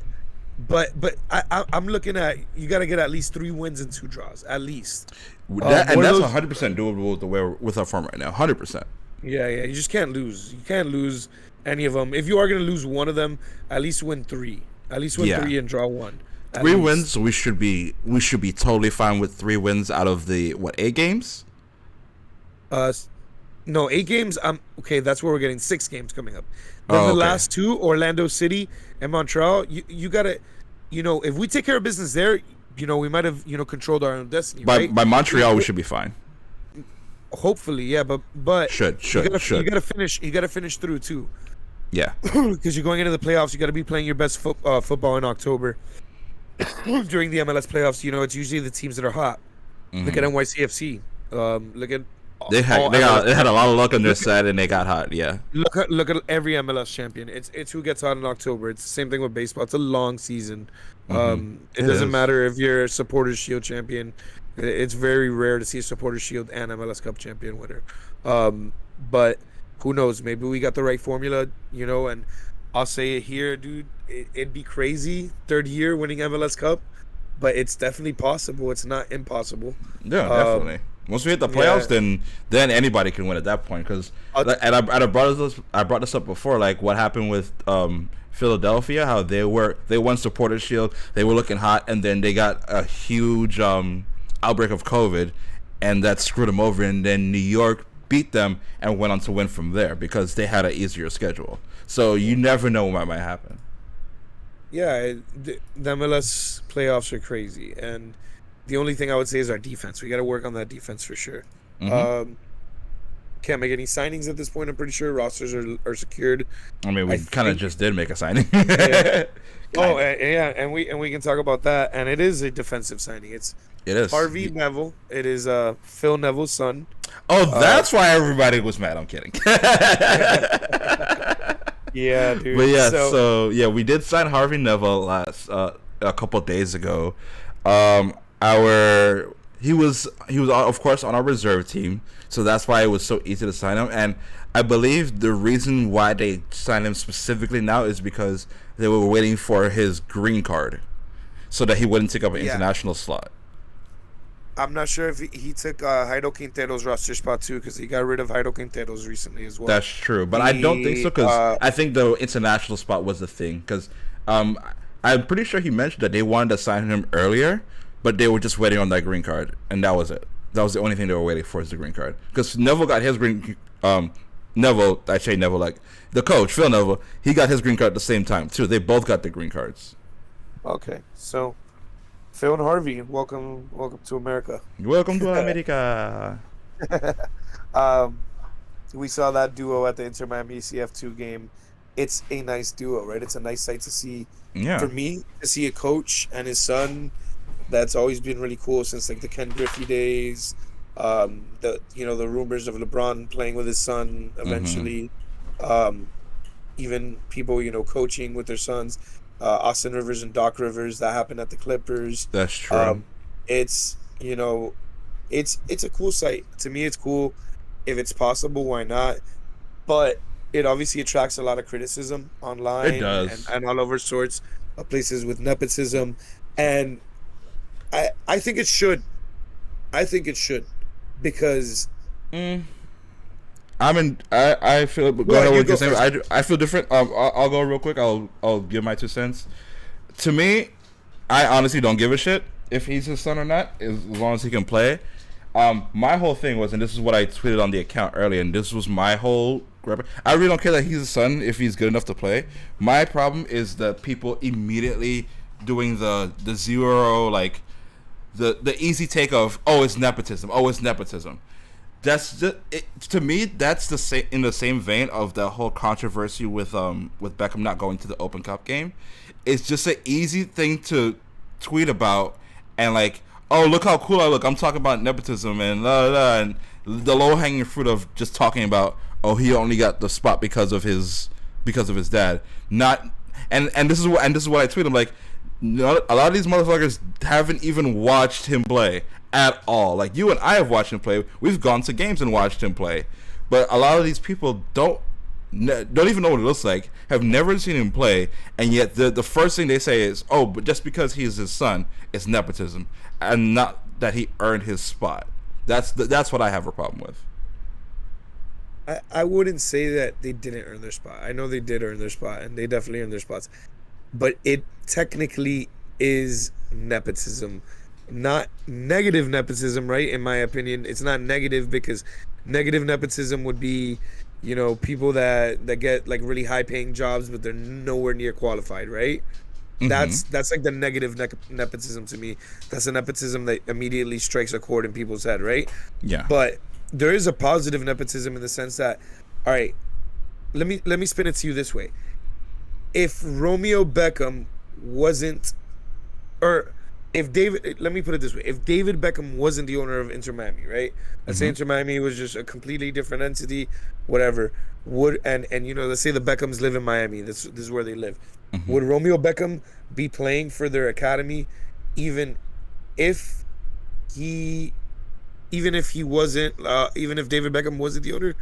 A: But I'm looking at you got to get at least 3 wins and 2 draws at least.
B: And that's 100% doable with our form right now. 100%.
A: Yeah. You just can't lose. You can't lose any of them. If you are going to lose one of them, at least win 3. At least win 3 and draw 1.
B: 3 wins. We should be totally fine with 3 wins out of the 8 games.
A: No, 8 games. Okay. That's where we're getting 6 games coming up. Then the last 2, Orlando City and Montreal. You gotta, if we take care of business there, we might have, controlled our own destiny.
B: By Montreal, we should be fine.
A: Hopefully, yeah, but
B: should.
A: You gotta finish through too.
B: Yeah.
A: Because you're going into the playoffs, you gotta be playing your best football in October. During the MLS playoffs, it's usually the teams that are hot. Mm-hmm. Look at NYCFC. Look at.
B: They had a lot of luck on their side and they got hot. Yeah.
A: Look at every MLS champion. It's who gets hot in October. It's the same thing with baseball. It's a long season. It doesn't matter if you're a Supporters Shield champion. It's very rare to see a Supporters Shield and MLS Cup champion winner. But who knows? Maybe we got the right formula. And I'll say it here, dude. It'd be crazy 3rd year winning MLS Cup, but it's definitely possible. It's not impossible.
B: Yeah, definitely. Once we hit the playoffs, then anybody can win at that point. Because and I brought this up before, like what happened with Philadelphia, how they won Supporters Shield, they were looking hot, and then they got a huge outbreak of COVID, and that screwed them over. And then New York beat them and went on to win from there because they had an easier schedule. So you never know what might happen.
A: Yeah, the MLS playoffs are crazy, and the only thing I would say is our defense. We got to work on that defense for sure. Mm-hmm. Can't make any signings at this point. I'm pretty sure rosters are secured.
B: I mean, we kind of just did make a signing.
A: Yeah. And we can talk about that. And it is a defensitive signing. It is Harvey Neville. It is Phil Neville's son.
B: Oh, that's why everybody was mad. I'm kidding.
A: Yeah, dude.
B: But yeah, so we did sign Harvey Neville a couple of days ago. He was of course on our reserve team, so that's why it was so easy to sign him. And I believe the reason why they signed him specifically now is because they were waiting for his green card, so that he wouldn't take up an international slot.
A: I'm not sure if he took Jairo Quintero's roster spot too, because he got rid of Jairo Quintero's recently as well.
B: That's true, but I don't think so, because I think the international spot was the thing. Because I'm pretty sure he mentioned that they wanted to sign him earlier, but they were just waiting on that green card, and that was it. That was the only thing they were waiting for, is the green card. Because Neville got his green. Neville, like the coach, Phil Neville, he got his green card at the same time too. They both got the green cards.
A: Okay, so Phil and Harvey, welcome to America.
B: Welcome to America.
A: We saw that duo at the Inter Miami CF2 game. It's a nice duo, right? It's a nice sight to see.
B: Yeah.
A: For me, to see a coach and his son, that's always been really cool since like the Ken Griffey days. The rumors of LeBron playing with his son eventually. Mm-hmm. Even people coaching with their sons. Austin Rivers and Doc Rivers, that happened at the Clippers.
B: That's true.
A: It's a cool sight. To me, it's cool. If it's possible, why not? But it obviously attracts a lot of criticism online.
B: It does.
A: And all over sorts of places with nepotism. And I think it should. Because
B: I feel. Go ahead with your saying. I feel different. I'll go real quick. I'll give my 2 cents. To me, I honestly don't give a shit if he's his son or not, as long as he can play. My whole thing was, and this is what I tweeted on the account earlier, and this was my whole. I really don't care that he's his son if he's good enough to play. My problem is that people immediately doing the zero, like the easy take of, it's nepotism. That's to me. That's the same, in the same vein of the whole controversy with Beckham not going to the Open Cup game. It's just an easy thing to tweet about, and like, oh, look how cool I look. I'm talking about nepotism and and the low hanging fruit of just talking about, oh, he only got the spot because of his dad. Not and this is what I tweet. I'm like, a lot of these motherfuckers haven't even watched him play at all. Like, you and I have watched him play. We've gone to games and watched him play. But a lot of these people don't even know what it looks like, have never seen him play, and yet the first thing they say is, oh, but just because he's his son, it's nepotism, and not that he earned his spot. That's what I have a problem with.
A: I wouldn't say that they didn't earn their spot. I know they did earn their spot, and they definitely earned their spots. But it technically is nepotism. Not negative nepotism, right? In my opinion, it's not negative, because negative nepotism would be, people that get like really high paying jobs, but they're nowhere near qualified, right? Mm-hmm. That's like the negative nepotism to me. That's a nepotism that immediately strikes a chord in people's head, right?
B: Yeah.
A: But there is a positive nepotism in the sense that, all right, let me spin it to you this way. If Romeo Beckham wasn't, or if David, let me put it this way: if David Beckham wasn't the owner of Inter Miami, right? Let's say Inter Miami was just a completely different entity, whatever. And let's say the Beckhams live in Miami. This is where they live. Mm-hmm. Would Romeo Beckham be playing for their academy, even if he wasn't, even if David Beckham wasn't the owner?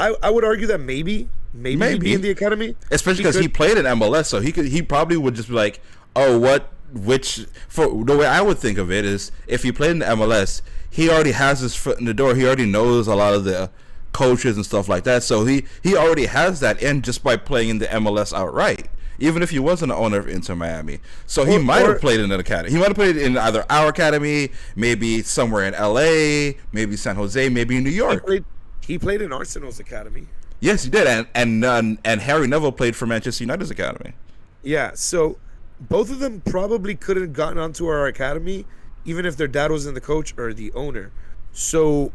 A: I would argue that maybe he'd be in the academy,
B: especially because he played in MLS, so he probably would just be like, oh, what which for the way I would think of it is, if he played in the MLS, he already has his foot in the door. He already knows a lot of the coaches and stuff like that. So he already has that in just by playing in the MLS outright, even if he wasn't the owner of Inter Miami. So he might have played in an academy. He might have played in either our academy, maybe somewhere in LA, maybe San Jose, maybe in New York.
A: He played in Arsenal's academy.
B: Yes, he did. And Harvey Neville played for Manchester United's academy.
A: Yeah, so both of them probably could have gotten onto our academy even if their dad wasn't the coach or the owner. So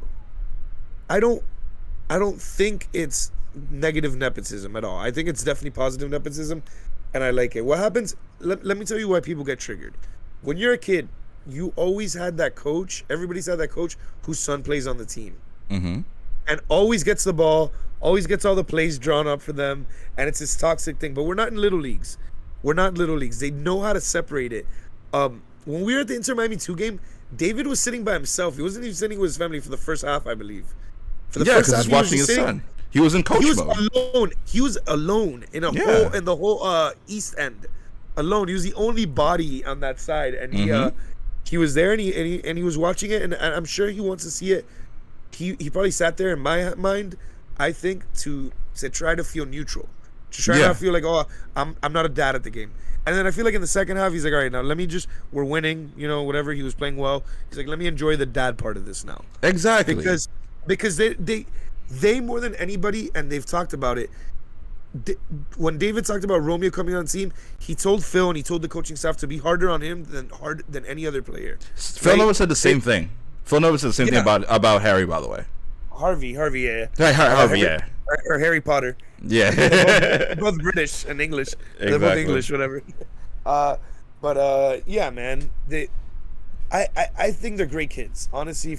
A: I don't think it's negative nepotism at all. I think it's definitely positive nepotism, and I like it. What happens, let me tell you why people get triggered. When you're a kid, you always had that coach, everybody's had that coach whose son plays on the team.
B: Mm-hmm.
A: And always gets the ball, always gets all the plays drawn up for them, and it's this toxic thing. But we're not in little leagues. We're not in little leagues. They know how to separate it. When we were at the Inter Miami 2 game, David was sitting by himself. He wasn't even sitting with his family for the first half, I believe.
B: For the first half, he was watching his son. He was in coach mode.
A: Alone. He was alone in the whole East End. Alone. He was the only body on that side, and he was there, and he was watching it, and I'm sure he wants to see it. He probably sat there, in my mind, I think, to try to feel neutral, to try not to feel like, oh, I'm not a dad at the game. And then I feel like in the second half, he's like, all right, now let me we're winning, whatever. He was playing well. He's like, let me enjoy the dad part of this now.
B: Exactly.
A: Because they more than anybody, and they've talked about it. When David talked about Romeo coming on the team, he told Phil and he told the coaching staff to be harder on him than any other player.
B: Phil Neville said the same thing. Phil Neville said the same thing about Harry, by the way.
A: Harvey, yeah.
B: Harvey, yeah.
A: Or Harry Potter.
B: Yeah.
A: They're both British and English. Exactly. They're both English, whatever. Yeah, man. I think they're great kids. Honestly,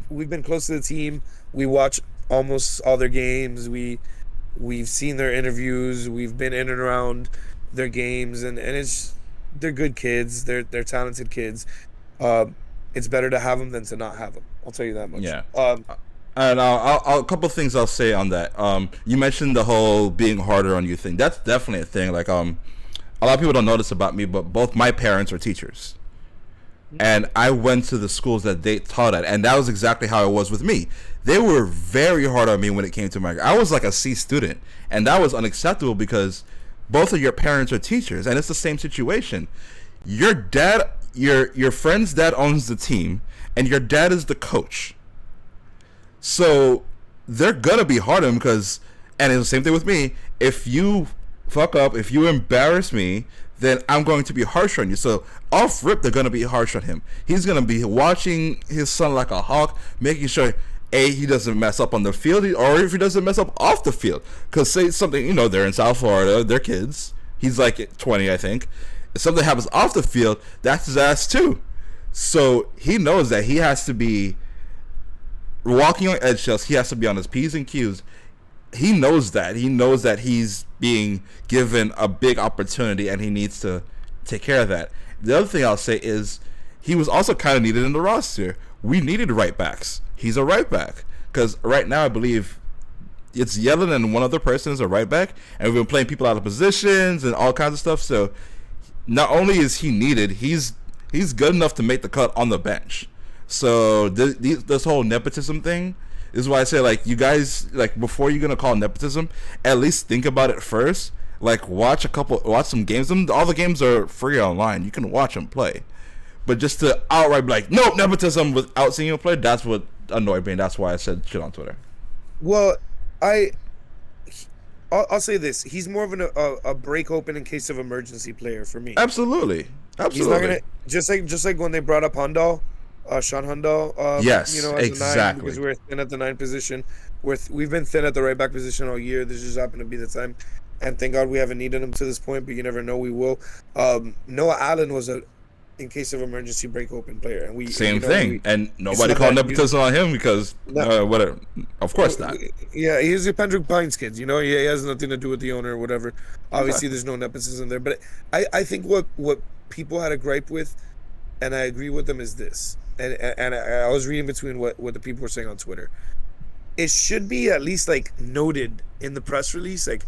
A: we've been close to the team. We watch almost all their games. We've seen their interviews. We've been in and around their games, and they're good kids. They're talented kids. It's better to have them than to not have them. I'll tell you that much.
B: Yeah. And a couple of things I'll say on that. You mentioned the whole being harder on you thing. That's definitely a thing. Like, a lot of people don't know this about me, but both my parents are teachers. And I went to the schools that they taught at, and that was exactly how it was with me. They were very hard on me when it came to my. I was like a C student, and that was unacceptable because both of your parents are teachers, and it's the same situation. Your dad, your friend's dad owns the team, and your dad is the coach. So they're gonna be hard on him because, and it's the same thing with me. If you fuck up, if you embarrass me, then I'm going to be harsh on you. So off rip, they're gonna be harsh on him. He's gonna be watching his son like a hawk, making sure he doesn't mess up on the field, or if he doesn't mess up off the field. Because say something, they're in South Florida, they're kids. He's like 20, I think. If something happens off the field, that's his ass too. So he knows that he has to be walking on eggshells. He has to be on his P's and Q's. He knows that. He knows that he's being given a big opportunity, and he needs to take care of that. The other thing I'll say is he was also kind of needed in the roster. We needed right backs. He's a right back. Because right now, I believe it's Yellen and one other person is a right back, and we've been playing people out of positions and all kinds of stuff. So not only is he needed, he's good enough to make the cut on the bench. So this whole nepotism thing is why I say, like, you guys, like, before you're gonna call nepotism, at least think about it first. Like, watch some games. All the games are free online. You can watch them play. But just to outright be like, no, nepotism without seeing him play, that's what annoyed me, and that's why I said shit on Twitter.
A: Well, I'll say this: he's more of a break open in case of emergency player for me.
B: Absolutely.
A: He's not gonna just like when they brought up Hundal. Sean Hundal,
B: yes,
A: as
B: exactly.
A: a 9, because we're thin at the 9 position. We've been thin at the right back position all year. This just happened to be the time, and thank God we haven't needed him to this point. But you never know, we will. Noah Allen was in case of emergency break open player, and
B: same thing. And nobody called nepotism on him because whatever. Of course not.
A: Yeah, he's a Pendrick Pines kid. He has nothing to do with the owner or whatever. Obviously, there's no nepotism there. But I think what people had a gripe with, and I agree with them, is this. And I was reading between what the people were saying on Twitter. It should be at least like noted in the press release, like,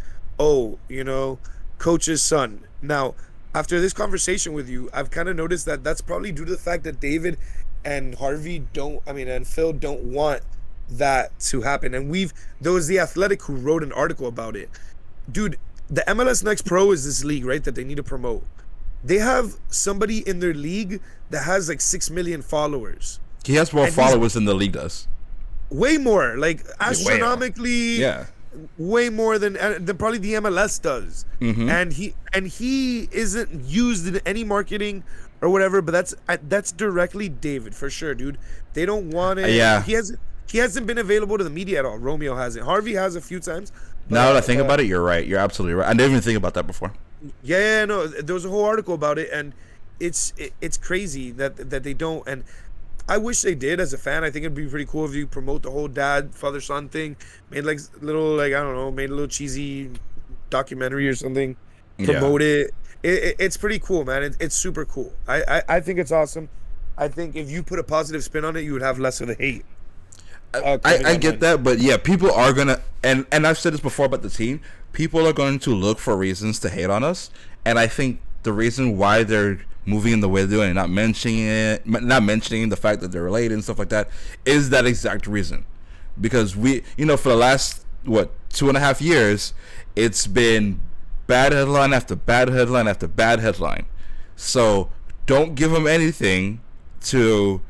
A: coach's son. Now, after this conversation with you, I've kind of noticed that that's probably due to the fact that David and Harvey and Phil don't want that to happen. And there was The Athletic who wrote an article about it. Dude, the MLS Next Pro is this league, right, that they need to promote. They have somebody in their league that has like 6 million followers.
B: He has more followers than the league does.
A: Way more, like astronomically.
B: Yeah.
A: Way more than probably the MLS does.
B: Mm-hmm.
A: And he isn't used in any marketing or whatever, but that's directly David for sure, dude. They don't want it.
B: Yeah.
A: He hasn't been available to the media at all. Romeo hasn't. Harvey has a few times.
B: Now that I think about it, you're right. You're absolutely right. I didn't even think about that before.
A: Yeah, no. There was a whole article about it, and it's crazy that they don't. And I wish they did. As a fan, I think it'd be pretty cool if you promote the whole dad father son thing. Made like little I don't know, made a little cheesy documentary or something. Promote it. It's pretty cool, man. It's super cool. I think it's awesome. I think if you put a positive spin on it, you would have less of the hate.
B: I get that, but yeah, people are gonna, and I've said this before about the team. People are going to look for reasons to hate on us, and I think the reason why they're moving in the way they're doing, not mentioning the fact that they're related and stuff like that, is that exact reason. Because we, for the last 2.5 years, it's been bad headline after bad headline after bad headline. So don't give them anything to.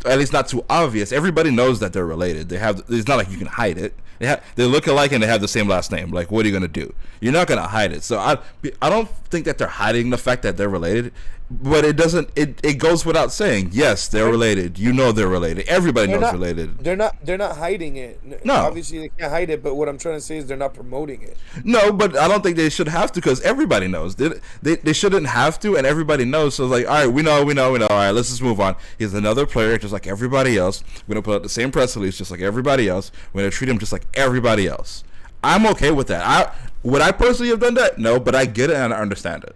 B: At least not too obvious. Everybody knows that they're related. It's not like you can hide it. They look alike and they have the same last name. Like, what are you gonna do? You're not gonna hide it. So I don't think that they're hiding the fact that they're related. But it doesn't. It goes without saying. Yes, they're related. They're related. Everybody knows related.
A: They're not hiding it.
B: No,
A: obviously they can't hide it. But what I'm trying to say is they're not promoting it.
B: No, but I don't think they should have to, because everybody knows. They shouldn't have to, and everybody knows. So like, all right, we know. All right, let's just move on. He's another player, just like everybody else. We're gonna put out the same press release, just like everybody else. We're gonna treat him just like everybody else. I'm okay with that. Would I personally have done that? No, but I get it and I understand it.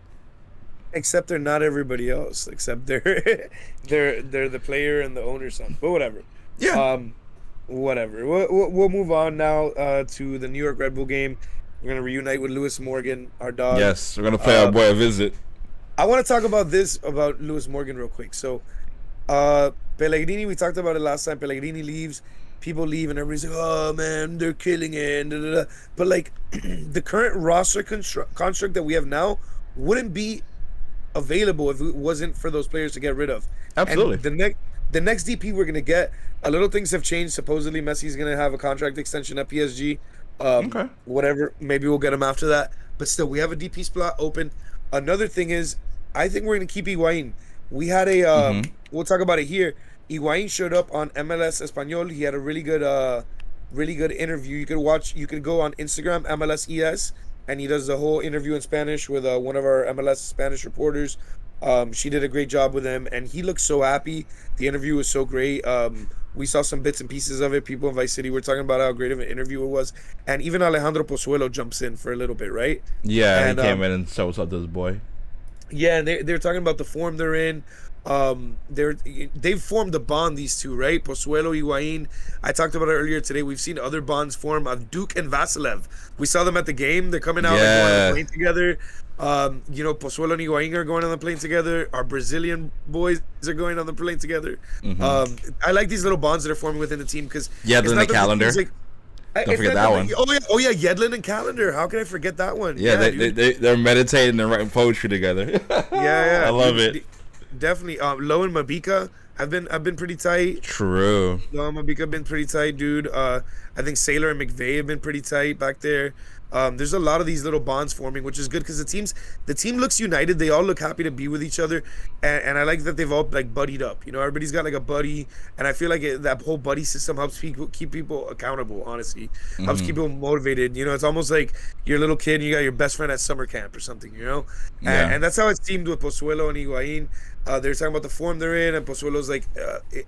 A: Except they're not everybody else. Except they're the player and the owner's son. But whatever.
B: Yeah.
A: Whatever. We'll move on now to the New York Red Bull game. We're gonna reunite with Lewis Morgan, our dog.
B: Yes, we're gonna pay our boy a visit.
A: I want to talk about Lewis Morgan real quick. So, Pellegrini. We talked about it last time. Pellegrini leaves. People leave and everybody's like, oh man, they're killing it. Da, da, da. But like the current roster construct that we have now wouldn't be available if it wasn't for those players to get rid of.
B: Absolutely.
A: And the next DP we're gonna get, a little things have changed. Supposedly Messi's gonna have a contract extension at PSG.
B: Okay.
A: Whatever. Maybe we'll get him after that. But still, we have a DP spot open. Another thing is, I think we're gonna keep Higuain. We had a we'll talk about it here. Higuain showed up on MLS Espanol. He had a really good interview. You could go on Instagram, MLS ES, and he does the whole interview in Spanish with one of our MLS Spanish reporters. She did a great job with him, and he looked so happy. The interview was so great. We saw some bits and pieces of it. People in Vice City were talking about how great of an interview it was. And even Alejandro Pozuelo jumps in for a little bit, right?
B: Yeah, and he came in and shows up this boy.
A: Yeah, and they're talking about the form they're in. They've formed a bond, these two, right? Pozuelo, Higuain. I talked about it earlier today. We've seen other bonds form of Duke and Vasilev. We saw them at the game. They're coming out and going on the plane together. Pozuelo and Higuain are going on the plane together. Our Brazilian boys are going on the plane together. I like these little bonds that are forming within the team because
B: Yedlin and Calendar. Don't forget that one.
A: Oh yeah, Yedlin and Calendar. How can I forget that one?
B: Yeah, they're meditating and writing poetry together.
A: yeah,
B: I love it.
A: Definitely. Low and Mabika have been pretty tight.
B: True.
A: Low and Mabika have been pretty tight, dude. I think Sailor and McVay have been pretty tight back there. There's a lot of these little bonds forming, which is good because the team looks united. They all look happy to be with each other, and I like that they've all like buddied up. Everybody's got like a buddy, and I feel like that whole buddy system helps keep people accountable. Honestly, helps keep people motivated. It's almost like your little kid and you got your best friend at summer camp or something. And that's how it seemed with Pozuelo and Higuain. They're talking about the form they're in, and Pozuelo's like,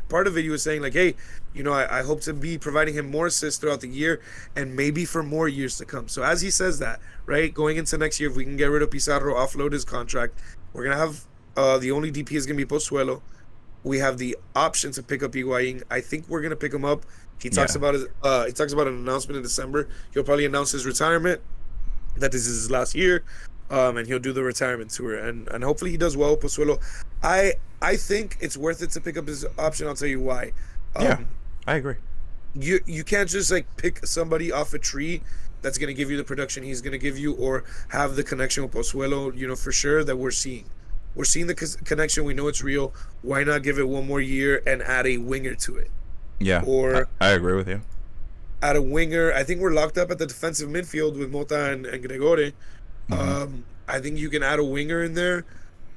A: part of it, he was saying like, hey, I hope to be providing him more assists throughout the year and maybe for more years to come. So as he says that, right, going into next year, if we can get rid of Pizarro, offload his contract, we're going to have the only DP is going to be Pozuelo. We have the option to pick up Higuain. I think we're going to pick him up. He talks about an announcement in December. He'll probably announce his retirement, that this is his last year. and he'll do the retirement tour, and hopefully he does well. Pozuelo, I think it's worth it to pick up his option. I'll tell you why.
B: Yeah, I agree.
A: You can't just like pick somebody off a tree that's going to give you the production he's going to give you, or have the connection with Pozuelo, for sure, that we're seeing. We're seeing the connection. We know it's real. Why not give it one more year and add a winger to it?
B: Yeah,
A: or
B: I agree with you.
A: Add a winger. I think we're locked up at the defensive midfield with Mota and Gregore. Mm-hmm. I think you can add a winger in there.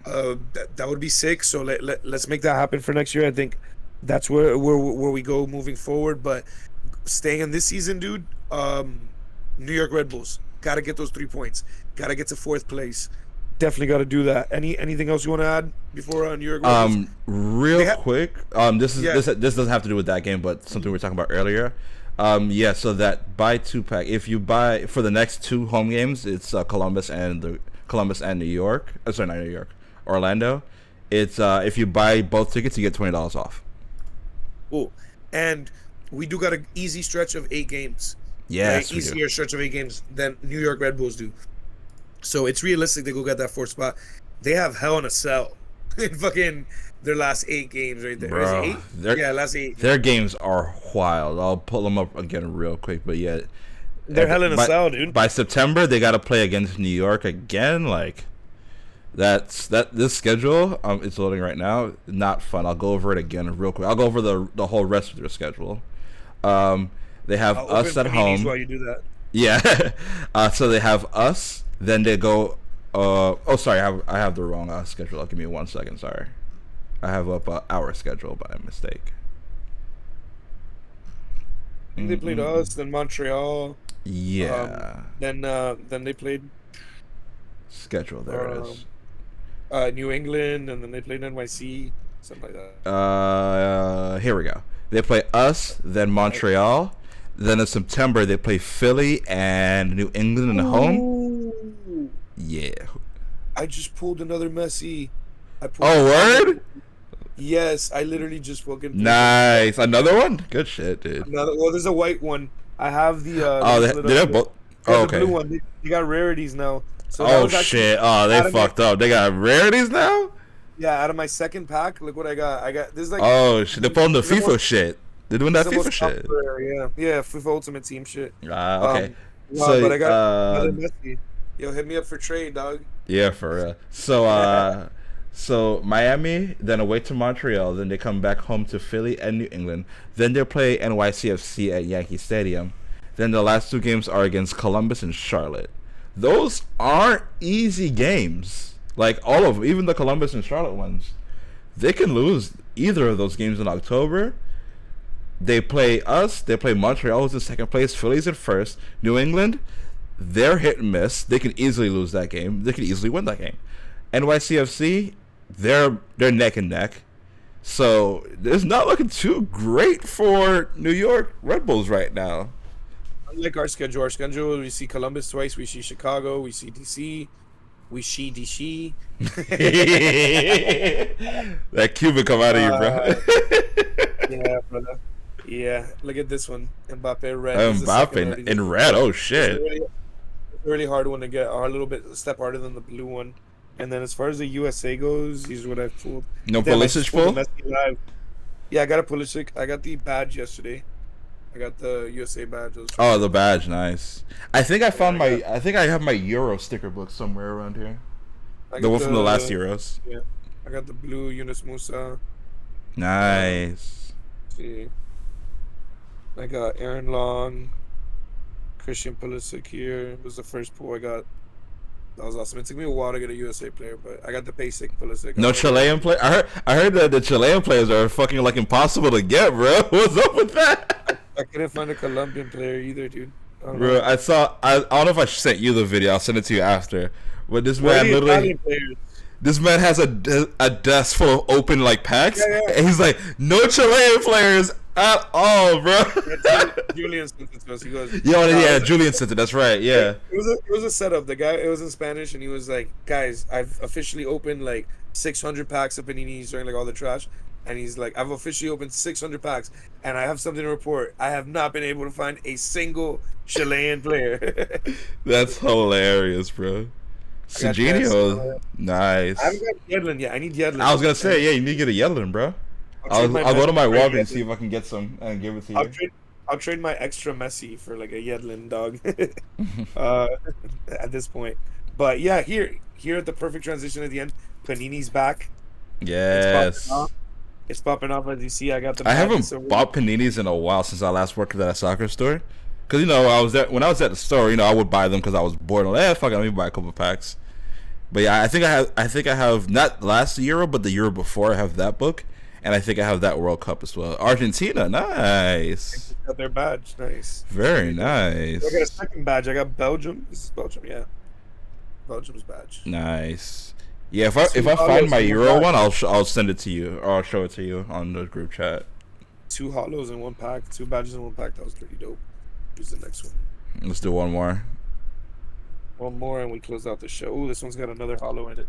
A: That would be sick. So let's make that happen for next year. I think that's where we go moving forward. But staying in this season, dude, New York Red Bulls got to get those 3 points. Got to get to 4th place. Definitely got to do that. Anything else you want to add before New York Red Bulls?
B: Real quick. This doesn't have to do with that game, but something we were talking about earlier. So that buy 2-pack. If you buy for the next 2 home games, it's Columbus and New York. Sorry, not New York. Orlando. It's if you buy both tickets, you get $20 off.
A: Cool. And we do got an easy stretch of 8 games.
B: Yes,
A: right? Easier stretch of 8 games than New York Red Bulls do. So it's realistic to go get that 4th spot. They have hell in a cell in fucking their last 8 games right there.
B: Bro,
A: is it 8? Last 8.
B: Their games are wild. I'll pull them up again real quick, but yeah,
A: they're hell in a cell, dude.
B: By September, they got to play against New York again. Like this schedule. It's loading right now. Not fun. I'll go over it again real quick. I'll go over the whole rest of their schedule. They have us at home.
A: While you do that.
B: Yeah. So they have us. Then they go. Sorry, I have the wrong schedule. Give me 1 second. Sorry, I have up our schedule by mistake.
A: I think they played us, then Montreal.
B: Yeah.
A: Then they played.
B: Schedule there it is.
A: New England, and then they played NYC, something like that.
B: Here we go. They play us, then Montreal. Then in September they play Philly and New England at home. Yeah. I
A: just pulled another Messi.
B: Word?
A: Yes, I literally just fucking.
B: Nice, another one. Good shit, dude.
A: Well, there's a white one. I have the.
B: They have both. Okay.
A: The blue one. They got rarities now.
B: So shit! They fucked up. They got rarities now.
A: Yeah, out of my 2nd pack, look what I got. I got this like.
B: Oh shit! They're pulling the FIFA shit. They're doing that FIFA shit.
A: Yeah, FIFA Ultimate Team shit.
B: Okay.
A: But I got another Messi. Yo, hit me up for trade, dog.
B: Yeah, for real. So so Miami, then away to Montreal, then they come back home to Philly and New England. Then they play NYCFC at Yankee Stadium. Then the last 2 games are against Columbus and Charlotte. Those aren't easy games. Like all of them, even the Columbus and Charlotte ones, they can lose either of those games in October. They play us. They play Montreal, who's in 2nd place. Philly's in 1st. New England, they're hit and miss. They can easily lose that game. They can easily win that game. NYCFC, they're neck and neck. So it's not looking too great for New York Red Bulls right now.
A: Like our schedule, we see Columbus twice. We see Chicago. We see DC. We see DC.
B: That Cuban come out of you, bro.
A: Yeah, brother. Yeah, look at this one. Mbappe red.
B: Mbappe in red. Oh shit.
A: It's a really hard one to get. A little bit step harder than the blue one. And then as far as the USA goes, here's what I've pulled.
B: No Pulisic pull?
A: Yeah, I got a Pulisic. I got the badge yesterday. I got the USA badge.
B: Oh, the badge, nice. I think I found I think I have my Euro sticker book somewhere around here. The one from the last Euros.
A: Yeah, I got the blue Yunus Musa.
B: Nice.
A: See, I got Aaron Long, Christian Pulisic here. It was the first pull I got. That was awesome. It took me a while to get a USA player, but I got the basic Pulisic.
B: No Chilean player. I heard that the Chilean players are fucking like impossible to get, bro. What's up with that?
A: I couldn't find a Colombian player either, dude.
B: Bro, I don't know if I sent you the video. I'll send it to you after. But this man literally, this man has a desk full of open like packs, and he's like, no Chilean players at all, bro.
A: Julian sent it to us. He goes,
B: Julian sent it. That's right. Yeah.
A: It was a setup. The guy, it was in Spanish, and he was like, guys, I've officially opened like 600 packs of Panini. He's during like all the trash. And he's like, I've officially opened 600 packs, and I have something to report. I have not been able to find a single Chilean player.
B: That's hilarious, bro. Serginho, nice.
A: I haven't got Yedlin yet. I need Yedlin.
B: I was gonna say, yeah, you need to get a Yedlin, bro. I'll go to my Walgreens and see if I can get some and give it to you.
A: I'll trade my extra Messi for like a Yedlin dog. At this point, but yeah, here at the perfect transition at the end, Panini's back.
B: Yes.
A: It's popping off as you see. I got the.
B: I haven't bought Paninis in a while since I last worked at that soccer store. Cause when I was at the store, I would buy them because I was bored. Like, fuck it, let me buy a couple packs. But yeah, I think I have not last Euro, but the Euro before. I have that book, and I think I have that World Cup as well. Argentina, nice.
A: Got their badge, nice.
B: Very nice.
A: I got a second badge. I got Belgium. This is Belgium, yeah. Belgium's badge.
B: Nice. Yeah, if I find my Euro one, I'll send it to you, or I'll show it to you on the group chat.
A: 2 hollows in one pack, 2 badges in one pack. That was pretty dope. Here's the next one.
B: Let's do one more.
A: One more, and we close out the show. Ooh, this one's got another hollow in it.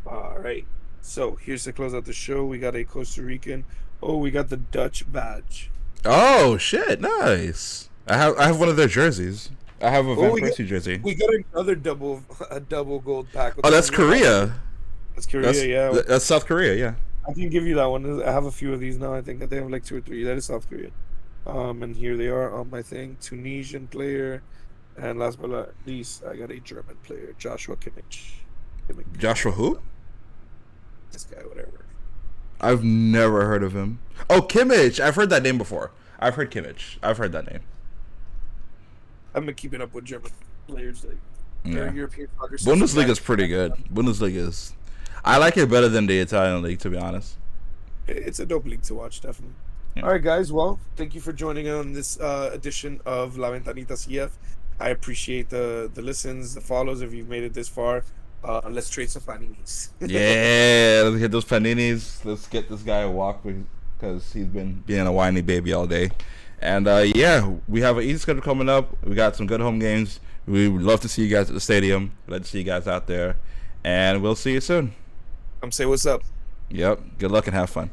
A: All right. So here's to close out the show. We got a Costa Rican. Oh, we got the Dutch badge.
B: Oh shit! Nice. I have one of their jerseys. I have a Van Persie jersey.
A: We got another double gold pack.
B: Oh, that's Korea.
A: That's Korea, yeah.
B: That's South Korea, yeah.
A: I can give you that one. I have a few of these now. I think that they have like 2 or 3. That is South Korea. And here they are on my thing. Tunisian player, and last but not least, I got a German player, Joshua Kimmich.
B: Joshua who?
A: This guy, whatever.
B: I've never heard of him. Oh, Kimmich. I've heard that name before. I've heard Kimmich. I've heard that name.
A: I've been keeping up with German players. Like, European soccer.
B: Bundesliga is pretty good. Bundesliga is. I like it better than the Italian league, to be honest.
A: It's a dope league to watch, definitely. Yeah. All right, guys. Well, thank you for joining on this edition of La Ventanita C.F. I appreciate the listens, the follows. If you've made it this far, let's trade some paninis.
B: Yeah, let's get those paninis. Let's get this guy a walk because he's been being a whiny baby all day. And yeah, we have an easy schedule coming up. We got some good home games. We would love to see you guys at the stadium. Let's see you guys out there, and we'll see you soon.
A: Say what's up.
B: Yep. Good luck and have fun.